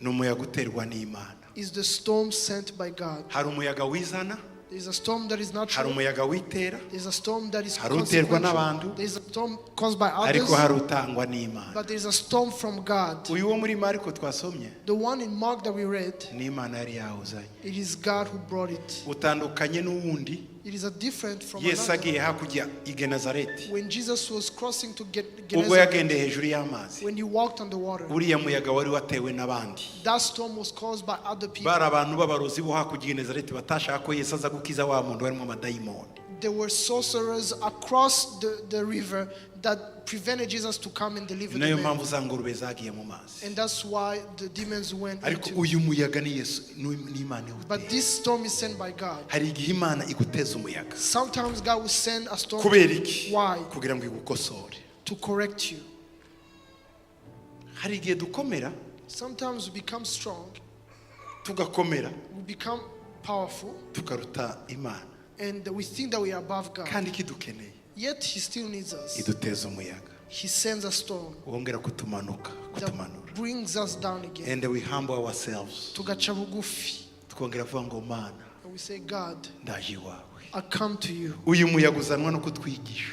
Speaker 1: ni umuyaga uterwa n'Imana.
Speaker 2: is the storm sent by God.
Speaker 1: Hari umuyaga wizana,
Speaker 2: There is a storm that is
Speaker 1: hari
Speaker 2: natural.
Speaker 1: umuyaga witera,
Speaker 2: There is a storm that is
Speaker 1: hari uterwa
Speaker 2: consequential.
Speaker 1: n'abantu,
Speaker 2: There is a storm caused by others.
Speaker 1: ariko hari utangwa n'Imana.
Speaker 2: But there is a storm from God.
Speaker 1: Uyu wo muri Mariko twasomye
Speaker 2: The one in Mark that we read,
Speaker 1: n'Imana yari yawuzanye.
Speaker 2: it is God who brought it.
Speaker 1: Utandukanye n'uwundi
Speaker 2: It is a different from
Speaker 1: Yesu
Speaker 2: another.
Speaker 1: agiye hakurya i Genazareti,
Speaker 2: When Jesus was crossing to
Speaker 1: ubwo
Speaker 2: Gennesaret,
Speaker 1: yagendeye hejuru y'amazi,
Speaker 2: when he walked on the water,
Speaker 1: uriya muyaga wari watewe n'abandi.
Speaker 2: that storm was caused by other people.
Speaker 1: Bari abantu b'abarozi bo hakurya i Genazareti batashaka ko Yesu aza gukiza wa muntu warimo amadayimoni.
Speaker 2: There were sorcerers across the river that prevented Jesus to come and deliver
Speaker 1: Nayo
Speaker 2: the man.
Speaker 1: mpamvu za ngurube zagiye mu mazi.
Speaker 2: And that's why the demons went
Speaker 1: Ariko
Speaker 2: into.
Speaker 1: uyu muyaga ni Yesu n'Imana
Speaker 2: But
Speaker 1: iwuteye.
Speaker 2: this storm is sent by God.
Speaker 1: Hari igihe Imana iguteza umuyaga.
Speaker 2: Sometimes God will send a storm
Speaker 1: Kubera iki?
Speaker 2: Why?
Speaker 1: Kugira ngo igukosore.
Speaker 2: To correct you.
Speaker 1: Hari igihe dukomera,
Speaker 2: Sometimes we become strong,
Speaker 1: tugakomera,
Speaker 2: we become powerful,
Speaker 1: tukaruta Imana.
Speaker 2: and we think that we are above God.
Speaker 1: Kandi kidukeneye
Speaker 2: Yet He still needs us.
Speaker 1: iduteza umuyaga.
Speaker 2: He sends a storm
Speaker 1: Wongera kutumanura.
Speaker 2: that brings us down again.
Speaker 1: And we humble ourselves.
Speaker 2: Tugaca bugufi.
Speaker 1: Tukongera kuvuga ngo Mana,
Speaker 2: And we say, God,
Speaker 1: ndaje iwawe.
Speaker 2: I come to you.
Speaker 1: Uyu muyaga uzanwa no kutwigisha.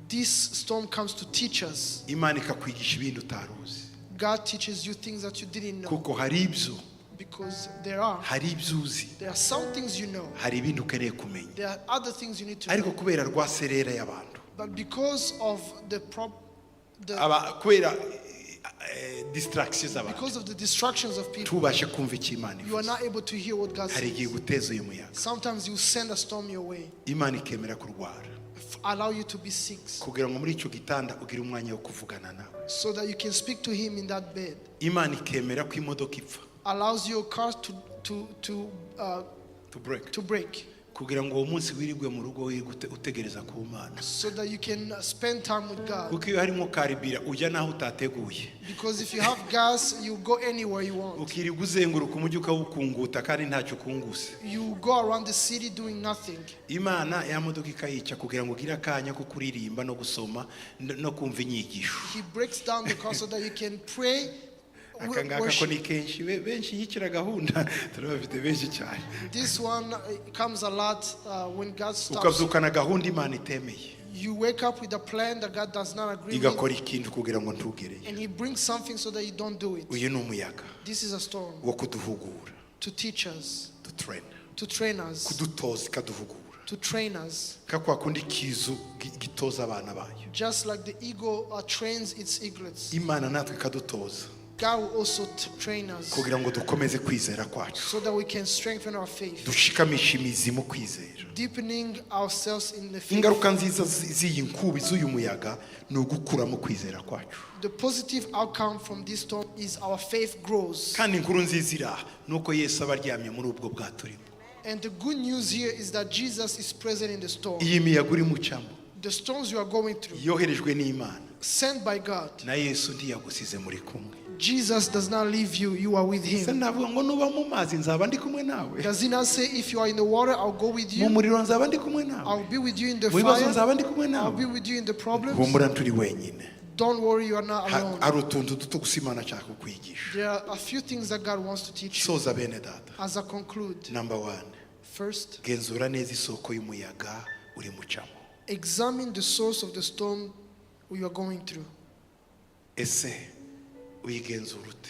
Speaker 2: This storm comes to teach us.
Speaker 1: Imana ikakwigisha ibindi utaruzi.
Speaker 2: God teaches you things that you didn't know.
Speaker 1: Kuko hari ibyo,
Speaker 2: Because there are
Speaker 1: uzi,
Speaker 2: some things you know.
Speaker 1: hari ibindi ukeneye kumenya.
Speaker 2: There are other things you need to
Speaker 1: Ariko
Speaker 2: know.
Speaker 1: kubera rwa serera y'abantu,
Speaker 2: But because of
Speaker 1: kubera distractions z'abantu,
Speaker 2: because of the distractions of people,
Speaker 1: tubashe kumva icyo Imana
Speaker 2: you are
Speaker 1: ivuze.
Speaker 2: not able to hear what God
Speaker 1: Hari igihe
Speaker 2: says.
Speaker 1: guteza uyu muyaga,
Speaker 2: Sometimes you send a storm your way,
Speaker 1: Imana ikemera kurwara,
Speaker 2: allow you to be sick,
Speaker 1: kugira ngo muri icyo gitanda ugire umwanya wo kuvugana nawe.
Speaker 2: so that you can speak to Him in that bed.
Speaker 1: Imana ikemera ko imodoka ipfa,
Speaker 2: Allows your car to
Speaker 1: to break,
Speaker 2: break,
Speaker 1: kugira ngo uwo munsi wirirwe mu rugo wirirwe utegereza ku Mana.
Speaker 2: so that you can spend time with God.
Speaker 1: Kuko iyo harimo karibira ujya naho utateguye,
Speaker 2: Because if you have gas, you go anywhere you want.
Speaker 1: ukirirwa uzenguruka umujyi ukawukunguta kandi ntacyo ukunguse.
Speaker 2: You go around the city doing nothing.
Speaker 1: Imana ya modoka ikayica kugira ngo ugire akanya ko kuririmba no gusoma no kumva inyigisho.
Speaker 2: He breaks down the car so that you can pray.
Speaker 1: Akangaka ko ni kenshi benshi yikira gahunda turabafite benshi cyane.
Speaker 2: This one comes a lot when God stops.
Speaker 1: Ukavyukana gahunda Imana itemeye,
Speaker 2: You wake up with a plan that God does not agree with,
Speaker 1: igakora ikintu kugira ngo ntugereye.
Speaker 2: and He brings something so that you don't do it.
Speaker 1: Uyu ni umuyaga
Speaker 2: This is a storm
Speaker 1: wo kuduhugura,
Speaker 2: to teach us,
Speaker 1: to train,
Speaker 2: us,
Speaker 1: kudutoza ikaduhugura.
Speaker 2: to train us.
Speaker 1: Kakwa kundi kizu gitoza abana bayo.
Speaker 2: Just like the eagle trains its eaglets,
Speaker 1: Imana natwe ikadutoza
Speaker 2: God will also train us
Speaker 1: kugira ngo dukomeze kwizera kwacu,
Speaker 2: so that we can strengthen our faith,
Speaker 1: dushikamisha imizi mu kwizera.
Speaker 2: deepening ourselves in the faith.
Speaker 1: Ingaruka nziza z'iyi nkubi z'uyu muyaga ni ugukura mu kwizera kwacu.
Speaker 2: The positive outcome from this storm is our faith grows.
Speaker 1: Kandi inkuru nziza iri aha ni uko Yesu aba aryamye muri ubwo bwato urimo.
Speaker 2: And the good news here is that Jesus is present in the storm.
Speaker 1: Iyi miyaga uri mucamo
Speaker 2: The storms you are going through,
Speaker 1: yoherejwe n'Imana,
Speaker 2: sent by God.
Speaker 1: na Yesu ntiyagusize muri kumwe.
Speaker 2: Jesus does not leave you, you are with
Speaker 1: Se
Speaker 2: Him.
Speaker 1: navuga ngo nuba mu mazi nzaba ndi kumwe nawe,
Speaker 2: Does He not say, if you are in the water, I'll go with
Speaker 1: mu
Speaker 2: you?
Speaker 1: muriro nzaba ndi kumwe nawe,
Speaker 2: I'll be with you in the
Speaker 1: mu bibazo
Speaker 2: fire.
Speaker 1: nzaba ndi kumwe
Speaker 2: I'll be
Speaker 1: nawe.
Speaker 2: with you in the problems.
Speaker 1: Humura nturi wenyine.
Speaker 2: Don't worry, you are not alone.
Speaker 1: Hari utuntu duto gusa Imana ashaka kukwigisha.
Speaker 2: There are a few things that God wants to teach you.
Speaker 1: Soza bene data.
Speaker 2: As I conclude,
Speaker 1: Number 1,
Speaker 2: First,
Speaker 1: genzura neza isoko y'umuyaga uri mucamo.
Speaker 2: examine the source of the storm you are going through.
Speaker 1: Ese uyigenzura ute?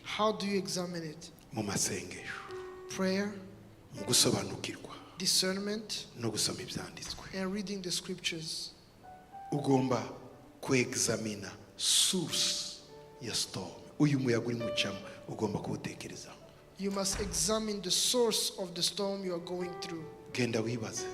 Speaker 2: How do you examine it?
Speaker 1: Mu masengesho,
Speaker 2: Prayer,
Speaker 1: mu gusobanukirwa
Speaker 2: discernment,
Speaker 1: no gusoma ibyanditswe.
Speaker 2: and reading the scriptures.
Speaker 1: Ugomba kuexamina source ya storm. Uyu muyaga uri mucamo ugomba kuwutekerezaho.
Speaker 2: You must examine the source of the storm you are going through.
Speaker 1: Genda wibaze,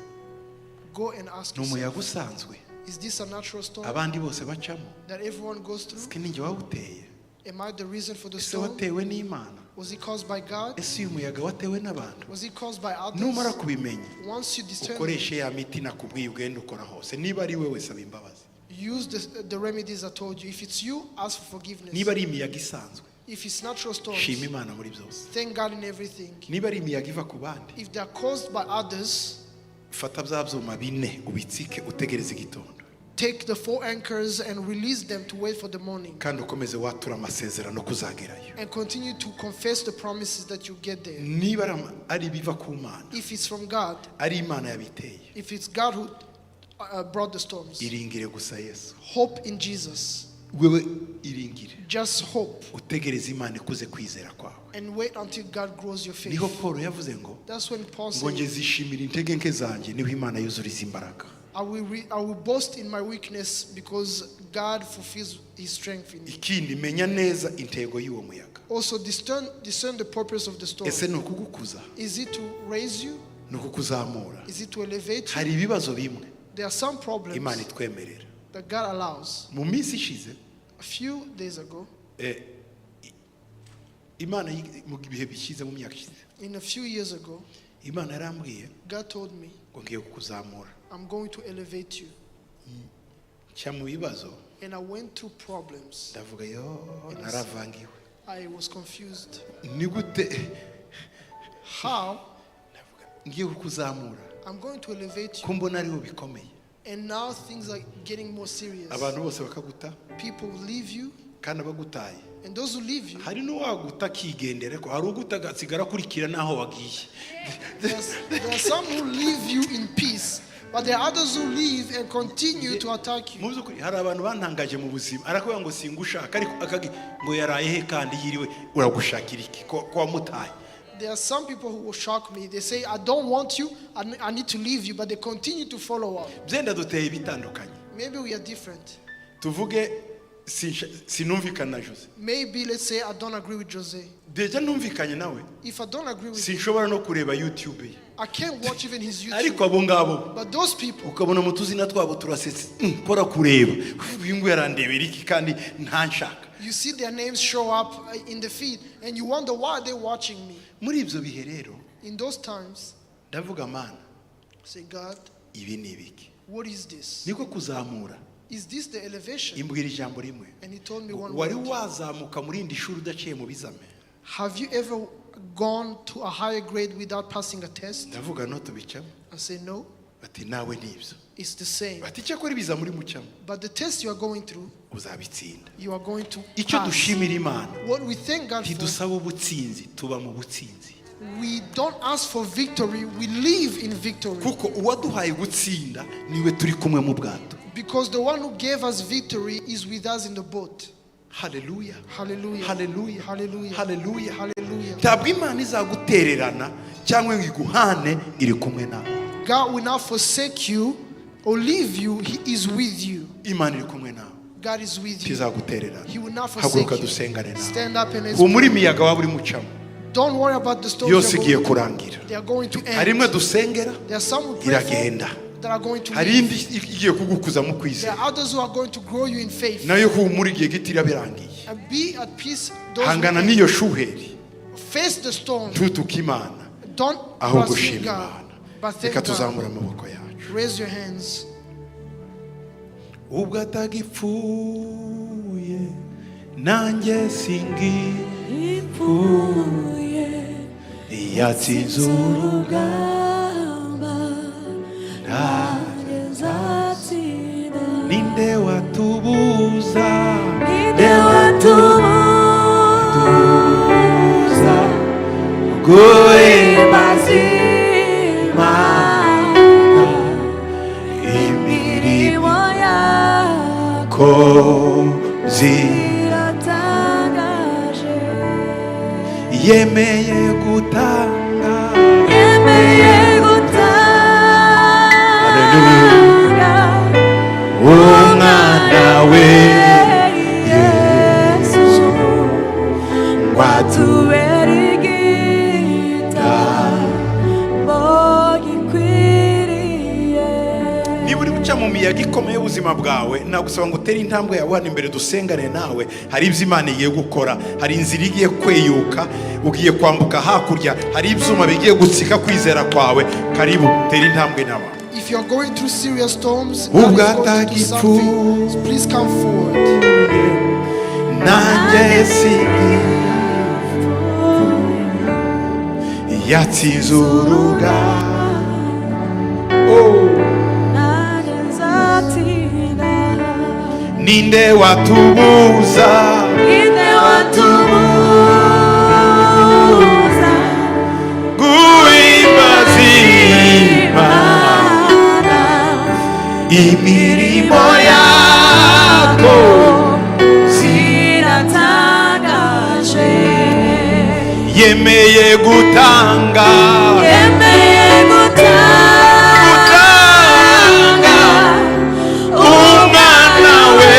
Speaker 2: Go and ask
Speaker 1: ni umuyaga
Speaker 2: yourself,
Speaker 1: usanzwe
Speaker 2: is this a natural storm
Speaker 1: abandi bose bacamo?
Speaker 2: that everyone goes through?
Speaker 1: Ese ninjye wawuteye?
Speaker 2: Am I the reason for the
Speaker 1: Ese
Speaker 2: storm?
Speaker 1: watewe n'Imana?
Speaker 2: Was it caused by God?
Speaker 1: Ese uyu muyaga watewe n'abantu?
Speaker 2: Was it caused by others?
Speaker 1: Numara kubimenya,
Speaker 2: Once you discern,
Speaker 1: ukoreshe ya miti nakubwiye ugenda ukora hose. Niba ari wewe saba imbabazi.
Speaker 2: use the remedies I told you. If it's you, ask for forgiveness.
Speaker 1: Niba ari imiyaga isanzwe,
Speaker 2: If it's natural storms,
Speaker 1: shima Imana muri byose.
Speaker 2: thank God in everything.
Speaker 1: Niba ari imiyaga iva ku bandi,
Speaker 2: If they are caused by others,
Speaker 1: fata bya byuma bine ubitsike utegereze igitondo.
Speaker 2: take the 4 anchors and release them to wait for the morning.
Speaker 1: Kandi ukomeze watura amasezerano kuzagerayo.
Speaker 2: And continue to confess the promises that you get there.
Speaker 1: Niba ari biva ku Mana,
Speaker 2: If it's from God,
Speaker 1: ari Imana yabiteye,
Speaker 2: if it's God who brought the storms,
Speaker 1: iringire gusa Yesu.
Speaker 2: hope in Jesus.
Speaker 1: Wewe iringire,
Speaker 2: Just hope
Speaker 1: utegereze Imana ikuze kwizera kwawe.
Speaker 2: and wait until God grows your faith.
Speaker 1: Niho Paul yavuze ngo
Speaker 2: That's when Paul
Speaker 1: ngo
Speaker 2: said,
Speaker 1: ngezishimira intege nke zanjye niho Imana yuzuriza imbaraga.
Speaker 2: I will boast in my weakness because God fulfills his strength in me.
Speaker 1: Ikindi menya neza intego y'uwo muyaga.
Speaker 2: Also discern the purpose of the storm.
Speaker 1: Ese ni ukugukuza?
Speaker 2: Is it to raise you?
Speaker 1: Ni ukukuzamura?
Speaker 2: Is it to elevate you?
Speaker 1: Hari ibibazo bimwe
Speaker 2: There are some
Speaker 1: Imana
Speaker 2: problems
Speaker 1: itwemerera.
Speaker 2: that God allows.
Speaker 1: Mu minsi ishize
Speaker 2: A few days ago,
Speaker 1: Imana mu bihe bishize, mu myaka ishize,
Speaker 2: in a few years ago,
Speaker 1: Imana yarambwiye
Speaker 2: God told me,
Speaker 1: ngo ngiye kukuzamura.
Speaker 2: I'm going to elevate you.
Speaker 1: Cya mu bibazo
Speaker 2: And I went through problems.
Speaker 1: ndavuga yo naravangiwe.
Speaker 2: I was confused.
Speaker 1: Ni gute
Speaker 2: How?
Speaker 1: ngiye kukuzamura
Speaker 2: I'm going to elevate
Speaker 1: ko
Speaker 2: you.
Speaker 1: mbona ariho bikomeye?
Speaker 2: And now things are getting more serious.
Speaker 1: Abantu bose bakaguta
Speaker 2: People will leave you.
Speaker 1: kandi abagutaye.
Speaker 2: And those who leave you,
Speaker 1: Hari n'uwaguta akigendera ko hari uguta agasigara akurikira n'aho wagiye.
Speaker 2: there are some who leave you in peace. But there are others who leave and continue to attack you.
Speaker 1: Mu by'ukuri hari abantu bantangaje mu buzima, arakubwira ngo singushaka ariko ngo yaraye he kandi yiriwe uragushakira iki ko wamutaye.
Speaker 2: There are some people who will shock me. They say, I don't want you, I need to leave you, but they continue to follow up.
Speaker 1: Byenda duteye bitandukanye.
Speaker 2: Maybe we are different.
Speaker 1: Tuvuge sinumvikana na Jose.
Speaker 2: Maybe let's say I don't agree with Jose.
Speaker 1: Deja numvikanye nawe.
Speaker 2: If I don't agree with him,
Speaker 1: Sinshobora no kureba YouTube ye.
Speaker 2: I can't watch even his
Speaker 1: Ariko
Speaker 2: YouTube.
Speaker 1: abo ngabo
Speaker 2: But those people,
Speaker 1: ukabona mu tuzina twabo turasetse. Kora kureba. Uyu ngo yarandebera iki kandi ntanshaka.
Speaker 2: you see their names show up in the feed and you wonder why they're watching me.
Speaker 1: Muri ibyo bihe rero
Speaker 2: In those times,
Speaker 1: ndavuga Mana,
Speaker 2: say, God,
Speaker 1: ibi ni ibiki?
Speaker 2: what is this?
Speaker 1: Niko kuzamura.
Speaker 2: Is this the elevation?
Speaker 1: Imbwira ijambo rimwe.
Speaker 2: And he told me one
Speaker 1: Wari
Speaker 2: word.
Speaker 1: wazamuka muri indi shuri udaciye mu bizame?
Speaker 2: Have you ever gone to a higher grade without passing a test?
Speaker 1: Ndavuga no tubicamo.
Speaker 2: I say, no,
Speaker 1: Bati nawe nibyo.
Speaker 2: it's the same.
Speaker 1: Bati cyakora ibiza muri mucamo
Speaker 2: But the test you are going through,
Speaker 1: uzabitsinda.
Speaker 2: you are going to
Speaker 1: Icyo
Speaker 2: pass.
Speaker 1: dushimira Imana,
Speaker 2: What we thank God for,
Speaker 1: ntidusaba ubutsinzi, tuba mu butsinzi.
Speaker 2: we don't ask for victory, we live in victory.
Speaker 1: Kuko uwaduhaye gutsinda niwe turi kumwe mu bwato.
Speaker 2: Because the one who gave us victory is with us in the boat.
Speaker 1: Hallelujah.
Speaker 2: Hallelujah.
Speaker 1: Hallelujah.
Speaker 2: Hallelujah.
Speaker 1: Hallelujah.
Speaker 2: Hallelujah.
Speaker 1: Ntabwo Imana izagutererana cyangwa ngo iguhane, iri kumwe nawe.
Speaker 2: God will not forsake you or leave you, He is with you.
Speaker 1: Imana iri kumwe nawe.
Speaker 2: God is with you.
Speaker 1: Tizagutererana.
Speaker 2: He will not forsake
Speaker 1: Haguruka
Speaker 2: you.
Speaker 1: dusengane nawe.
Speaker 2: Stand up and let's
Speaker 1: Uwo muri
Speaker 2: pray.
Speaker 1: miyaga waba uri mucamo
Speaker 2: Don't worry about the stories
Speaker 1: yose
Speaker 2: you're
Speaker 1: igiye
Speaker 2: going through.
Speaker 1: kurangira.
Speaker 2: They are going to
Speaker 1: Hari
Speaker 2: end.
Speaker 1: imwe dusengera
Speaker 2: There are some who pray
Speaker 1: iragenda.
Speaker 2: for that are going to
Speaker 1: Hari
Speaker 2: leave.
Speaker 1: indi igiye kugukuza mu
Speaker 2: There
Speaker 1: kwizera.
Speaker 2: are others who are going to grow you in faith.
Speaker 1: Nayo humura igihe gitira birangiye.
Speaker 2: And be at peace. Those who
Speaker 1: Hangana
Speaker 2: can
Speaker 1: n'iyo shuheri.
Speaker 2: face the storm.
Speaker 1: Tutuka Imana
Speaker 2: Don't
Speaker 1: aho
Speaker 2: blaspheme
Speaker 1: gushima
Speaker 2: God,
Speaker 1: Imana.
Speaker 2: but thank
Speaker 1: Reka
Speaker 2: God.
Speaker 1: tuzamura amaboko yacu.
Speaker 2: Raise your hands.
Speaker 1: Ubwo atagipfuye nanjye singipfuye, yatsinze urugamba ninde watubuza guhimbaza umukozi yemeye gutanga umwana we Yesu ngo atubere igitambo gikwiriye. Niba uri guca mu miyaga ikomeye y'ubuzima bwawe, nagusaba ngo utere intambwe yawe hano imbere dusengane nawe. Hari ibyo Imana igiye gukora, hari inzira igiye kweyuka, ugiye kwambuka hakurya, hari ibyuma bigiye gutsika kwizera kwawe. Karibu tere intambwe nawe.
Speaker 2: If you are going through serious storms, God is going to do something, please come forward.
Speaker 1: Nanjye yatsinze urubuga. Ninde watubuza guhimbaza Imana, imirimo yako ziratangaje. Yemeye gutanga umwana we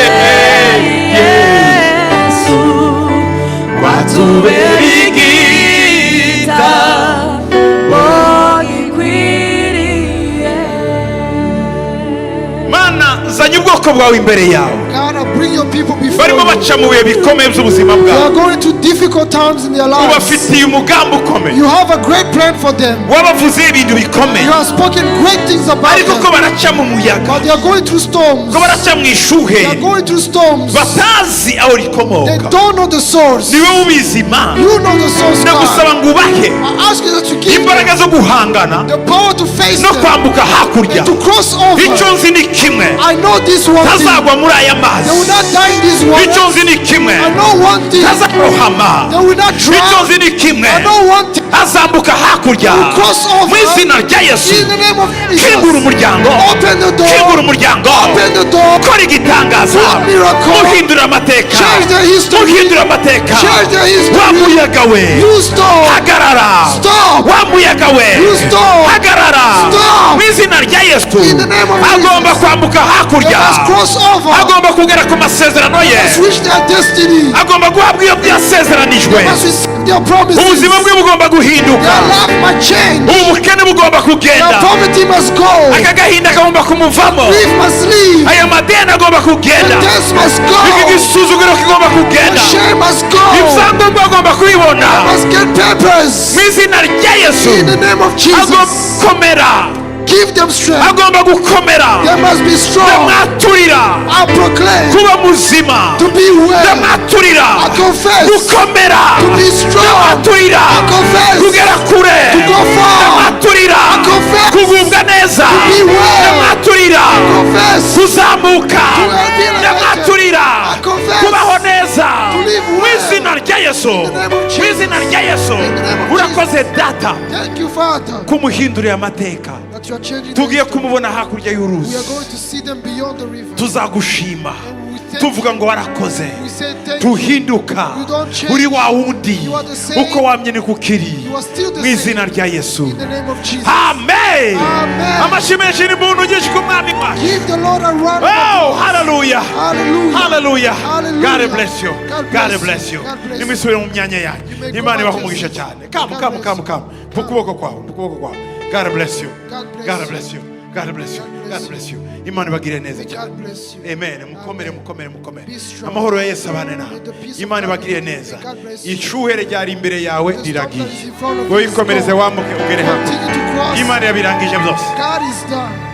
Speaker 1: Yesu watubera igitambo gikwiriye. Mana, zanye ubwoko bwawe imbere yawe.
Speaker 2: Bring your people before
Speaker 1: barimo baca mu bihe bikomeye by'ubuzima
Speaker 2: they
Speaker 1: bwawe.
Speaker 2: are going to difficult times in their lives.
Speaker 1: Ubafitiye umugambi ukomeye.
Speaker 2: You have a great plan for them.
Speaker 1: Wabavuze ibintu bikomeye.
Speaker 2: You have spoken great things about
Speaker 1: ariko
Speaker 2: them.
Speaker 1: ko baraca mu muyaga,
Speaker 2: But they are going through storms.
Speaker 1: ko baraca mu ishuhe,
Speaker 2: They are going through storms.
Speaker 1: batazi aho
Speaker 2: They
Speaker 1: rikomoka.
Speaker 2: don't know the source.
Speaker 1: Niwe ubizi Imana.
Speaker 2: You know the source,
Speaker 1: Ndagusaba
Speaker 2: God.
Speaker 1: ngo ubahe
Speaker 2: I ask you that you give
Speaker 1: imbaraga zo guhangana
Speaker 2: the power to face
Speaker 1: no
Speaker 2: them
Speaker 1: kwambuka hakurya.
Speaker 2: and to cross over.
Speaker 1: Icyo nzi ni kimwe,
Speaker 2: I know this one thing.
Speaker 1: ntazagwa muri aya
Speaker 2: They
Speaker 1: mazi.
Speaker 2: will not die in this
Speaker 1: Icyo
Speaker 2: water.
Speaker 1: nzi ni kimwe,
Speaker 2: I know one thing.
Speaker 1: ntazarohama.
Speaker 2: They will not
Speaker 1: Icyo
Speaker 2: drown.
Speaker 1: nzi ni kimwe,
Speaker 2: I know one thing.
Speaker 1: azambuka hakurya.
Speaker 2: They will cross over.
Speaker 1: Mu izina rya Yesu,
Speaker 2: In the name of
Speaker 1: kingura
Speaker 2: Jesus.
Speaker 1: umuryango,
Speaker 2: Open the
Speaker 1: kingura
Speaker 2: door.
Speaker 1: umuryango,
Speaker 2: Open the door.
Speaker 1: kora igitangaza,
Speaker 2: Work miracle.
Speaker 1: muhindura amateka,
Speaker 2: Change the history.
Speaker 1: muhindura amateka.
Speaker 2: Change the history.
Speaker 1: Wa muyaga we,
Speaker 2: You stop.
Speaker 1: hagarara.
Speaker 2: Stop.
Speaker 1: Wa muyaga we,
Speaker 2: You stop.
Speaker 1: hagarara.
Speaker 2: Stop.
Speaker 1: Mu izina rya Yesu,
Speaker 2: In the name of
Speaker 1: agomba
Speaker 2: Jesus.
Speaker 1: kwambuka
Speaker 2: They
Speaker 1: hakurya,
Speaker 2: must cross over.
Speaker 1: agomba kugera ku masezerano ye,
Speaker 2: Must reach their destiny.
Speaker 1: agomba guhabwa iyo byasezeranijwe.
Speaker 2: Must receive their promises.
Speaker 1: Ubuzima bwe bugomba guhinduka,
Speaker 2: Their life must change.
Speaker 1: ubukene bugomba
Speaker 2: Their
Speaker 1: kugenda,
Speaker 2: poverty must go.
Speaker 1: aka gahinda kagomba kumuvamo,
Speaker 2: Grief must leave.
Speaker 1: aya madeni agomba kugenda,
Speaker 2: The death must go.
Speaker 1: iki gisuzuguro kigomba
Speaker 2: The
Speaker 1: kugenda,
Speaker 2: shame must go.
Speaker 1: ibyangombwa agomba kubibona.
Speaker 2: Must get papers.
Speaker 1: Mu izina rya Yesu,
Speaker 2: In the name of
Speaker 1: agomba
Speaker 2: Jesus.
Speaker 1: gukomera,
Speaker 2: Give them strength.
Speaker 1: agomba gukomera.
Speaker 2: They must be strong.
Speaker 1: Ndamwaturira
Speaker 2: I proclaim
Speaker 1: kuba muzima,
Speaker 2: to be well.
Speaker 1: ndamwaturira
Speaker 2: I confess
Speaker 1: gukomera,
Speaker 2: to be strong.
Speaker 1: ndamwaturira
Speaker 2: I confess
Speaker 1: kugera kure,
Speaker 2: to go far.
Speaker 1: ndamwaturira
Speaker 2: I confess
Speaker 1: kugubwa neza,
Speaker 2: be well.
Speaker 1: ndamwaturira
Speaker 2: Confess
Speaker 1: kuzamuka,
Speaker 2: to be elevated.
Speaker 1: ndamwaturira
Speaker 2: I confess
Speaker 1: kubaho neza.
Speaker 2: to live
Speaker 1: Mu
Speaker 2: well.
Speaker 1: izina rya Yesu,
Speaker 2: In the name of
Speaker 1: mu
Speaker 2: Jesus.
Speaker 1: izina rya Yesu,
Speaker 2: In the name of
Speaker 1: urakoze data
Speaker 2: Thank you, Father,
Speaker 1: kumuhindurira amateka.
Speaker 2: that you are changing the
Speaker 1: Tugiye
Speaker 2: history.
Speaker 1: kumubona hakurya
Speaker 2: We
Speaker 1: y'uruzi,
Speaker 2: are going to see them beyond the river.
Speaker 1: tuzagushima
Speaker 2: And we thank
Speaker 1: tuvuga
Speaker 2: you.
Speaker 1: ngo warakoze,
Speaker 2: We say thank you.
Speaker 1: tuhinduka
Speaker 2: You don't change.
Speaker 1: uri wa wundi,
Speaker 2: You are the same.
Speaker 1: uko wamye ni kukiri.
Speaker 2: You are still the
Speaker 1: Mu izina
Speaker 2: same.
Speaker 1: rya Yesu,
Speaker 2: In the name of Jesus.
Speaker 1: amen.
Speaker 2: Amen.
Speaker 1: Amashyi menshi n'impundu nyinshi ku mwami wacu.
Speaker 2: Give the Lord a round of
Speaker 1: Oh,
Speaker 2: applause.
Speaker 1: hallelujah.
Speaker 2: Hallelujah.
Speaker 1: Hallelujah.
Speaker 2: Hallelujah.
Speaker 1: God bless you.
Speaker 2: God
Speaker 1: God
Speaker 2: bless
Speaker 1: bless you.
Speaker 2: you. God bless you.
Speaker 1: Nimusubire mu myanya yanyu.
Speaker 2: may go
Speaker 1: Imana
Speaker 2: back
Speaker 1: ibaha
Speaker 2: to
Speaker 1: umugisha
Speaker 2: your
Speaker 1: cyane.
Speaker 2: seat.
Speaker 1: Come,
Speaker 2: God
Speaker 1: come,
Speaker 2: bless
Speaker 1: come,
Speaker 2: you.
Speaker 1: come. Mu kuboko kwawe, mu kuboko kwawe. God bless you.
Speaker 2: God bless
Speaker 1: God
Speaker 2: you.
Speaker 1: bless you. God bless you.
Speaker 2: God
Speaker 1: God
Speaker 2: bless
Speaker 1: bless you. Imana ibagire neza cyane.
Speaker 2: God bless you.
Speaker 1: Amen. Mukomere, mukomere, mukomere.
Speaker 2: Be strong.
Speaker 1: Amahoro ya Yesu abane nawe.
Speaker 2: May the peace of
Speaker 1: Imana
Speaker 2: God
Speaker 1: ibagire
Speaker 2: be with you.
Speaker 1: neza.
Speaker 2: God bless you.
Speaker 1: Icyuhere ryari imbere yawe
Speaker 2: The
Speaker 1: riragiye.
Speaker 2: storm that is in front of
Speaker 1: Wowe
Speaker 2: you is
Speaker 1: ikomereze
Speaker 2: gone.
Speaker 1: wambuke ugere hakurya.
Speaker 2: Continue to cross.
Speaker 1: Imana yabirangije byose.
Speaker 2: God is done.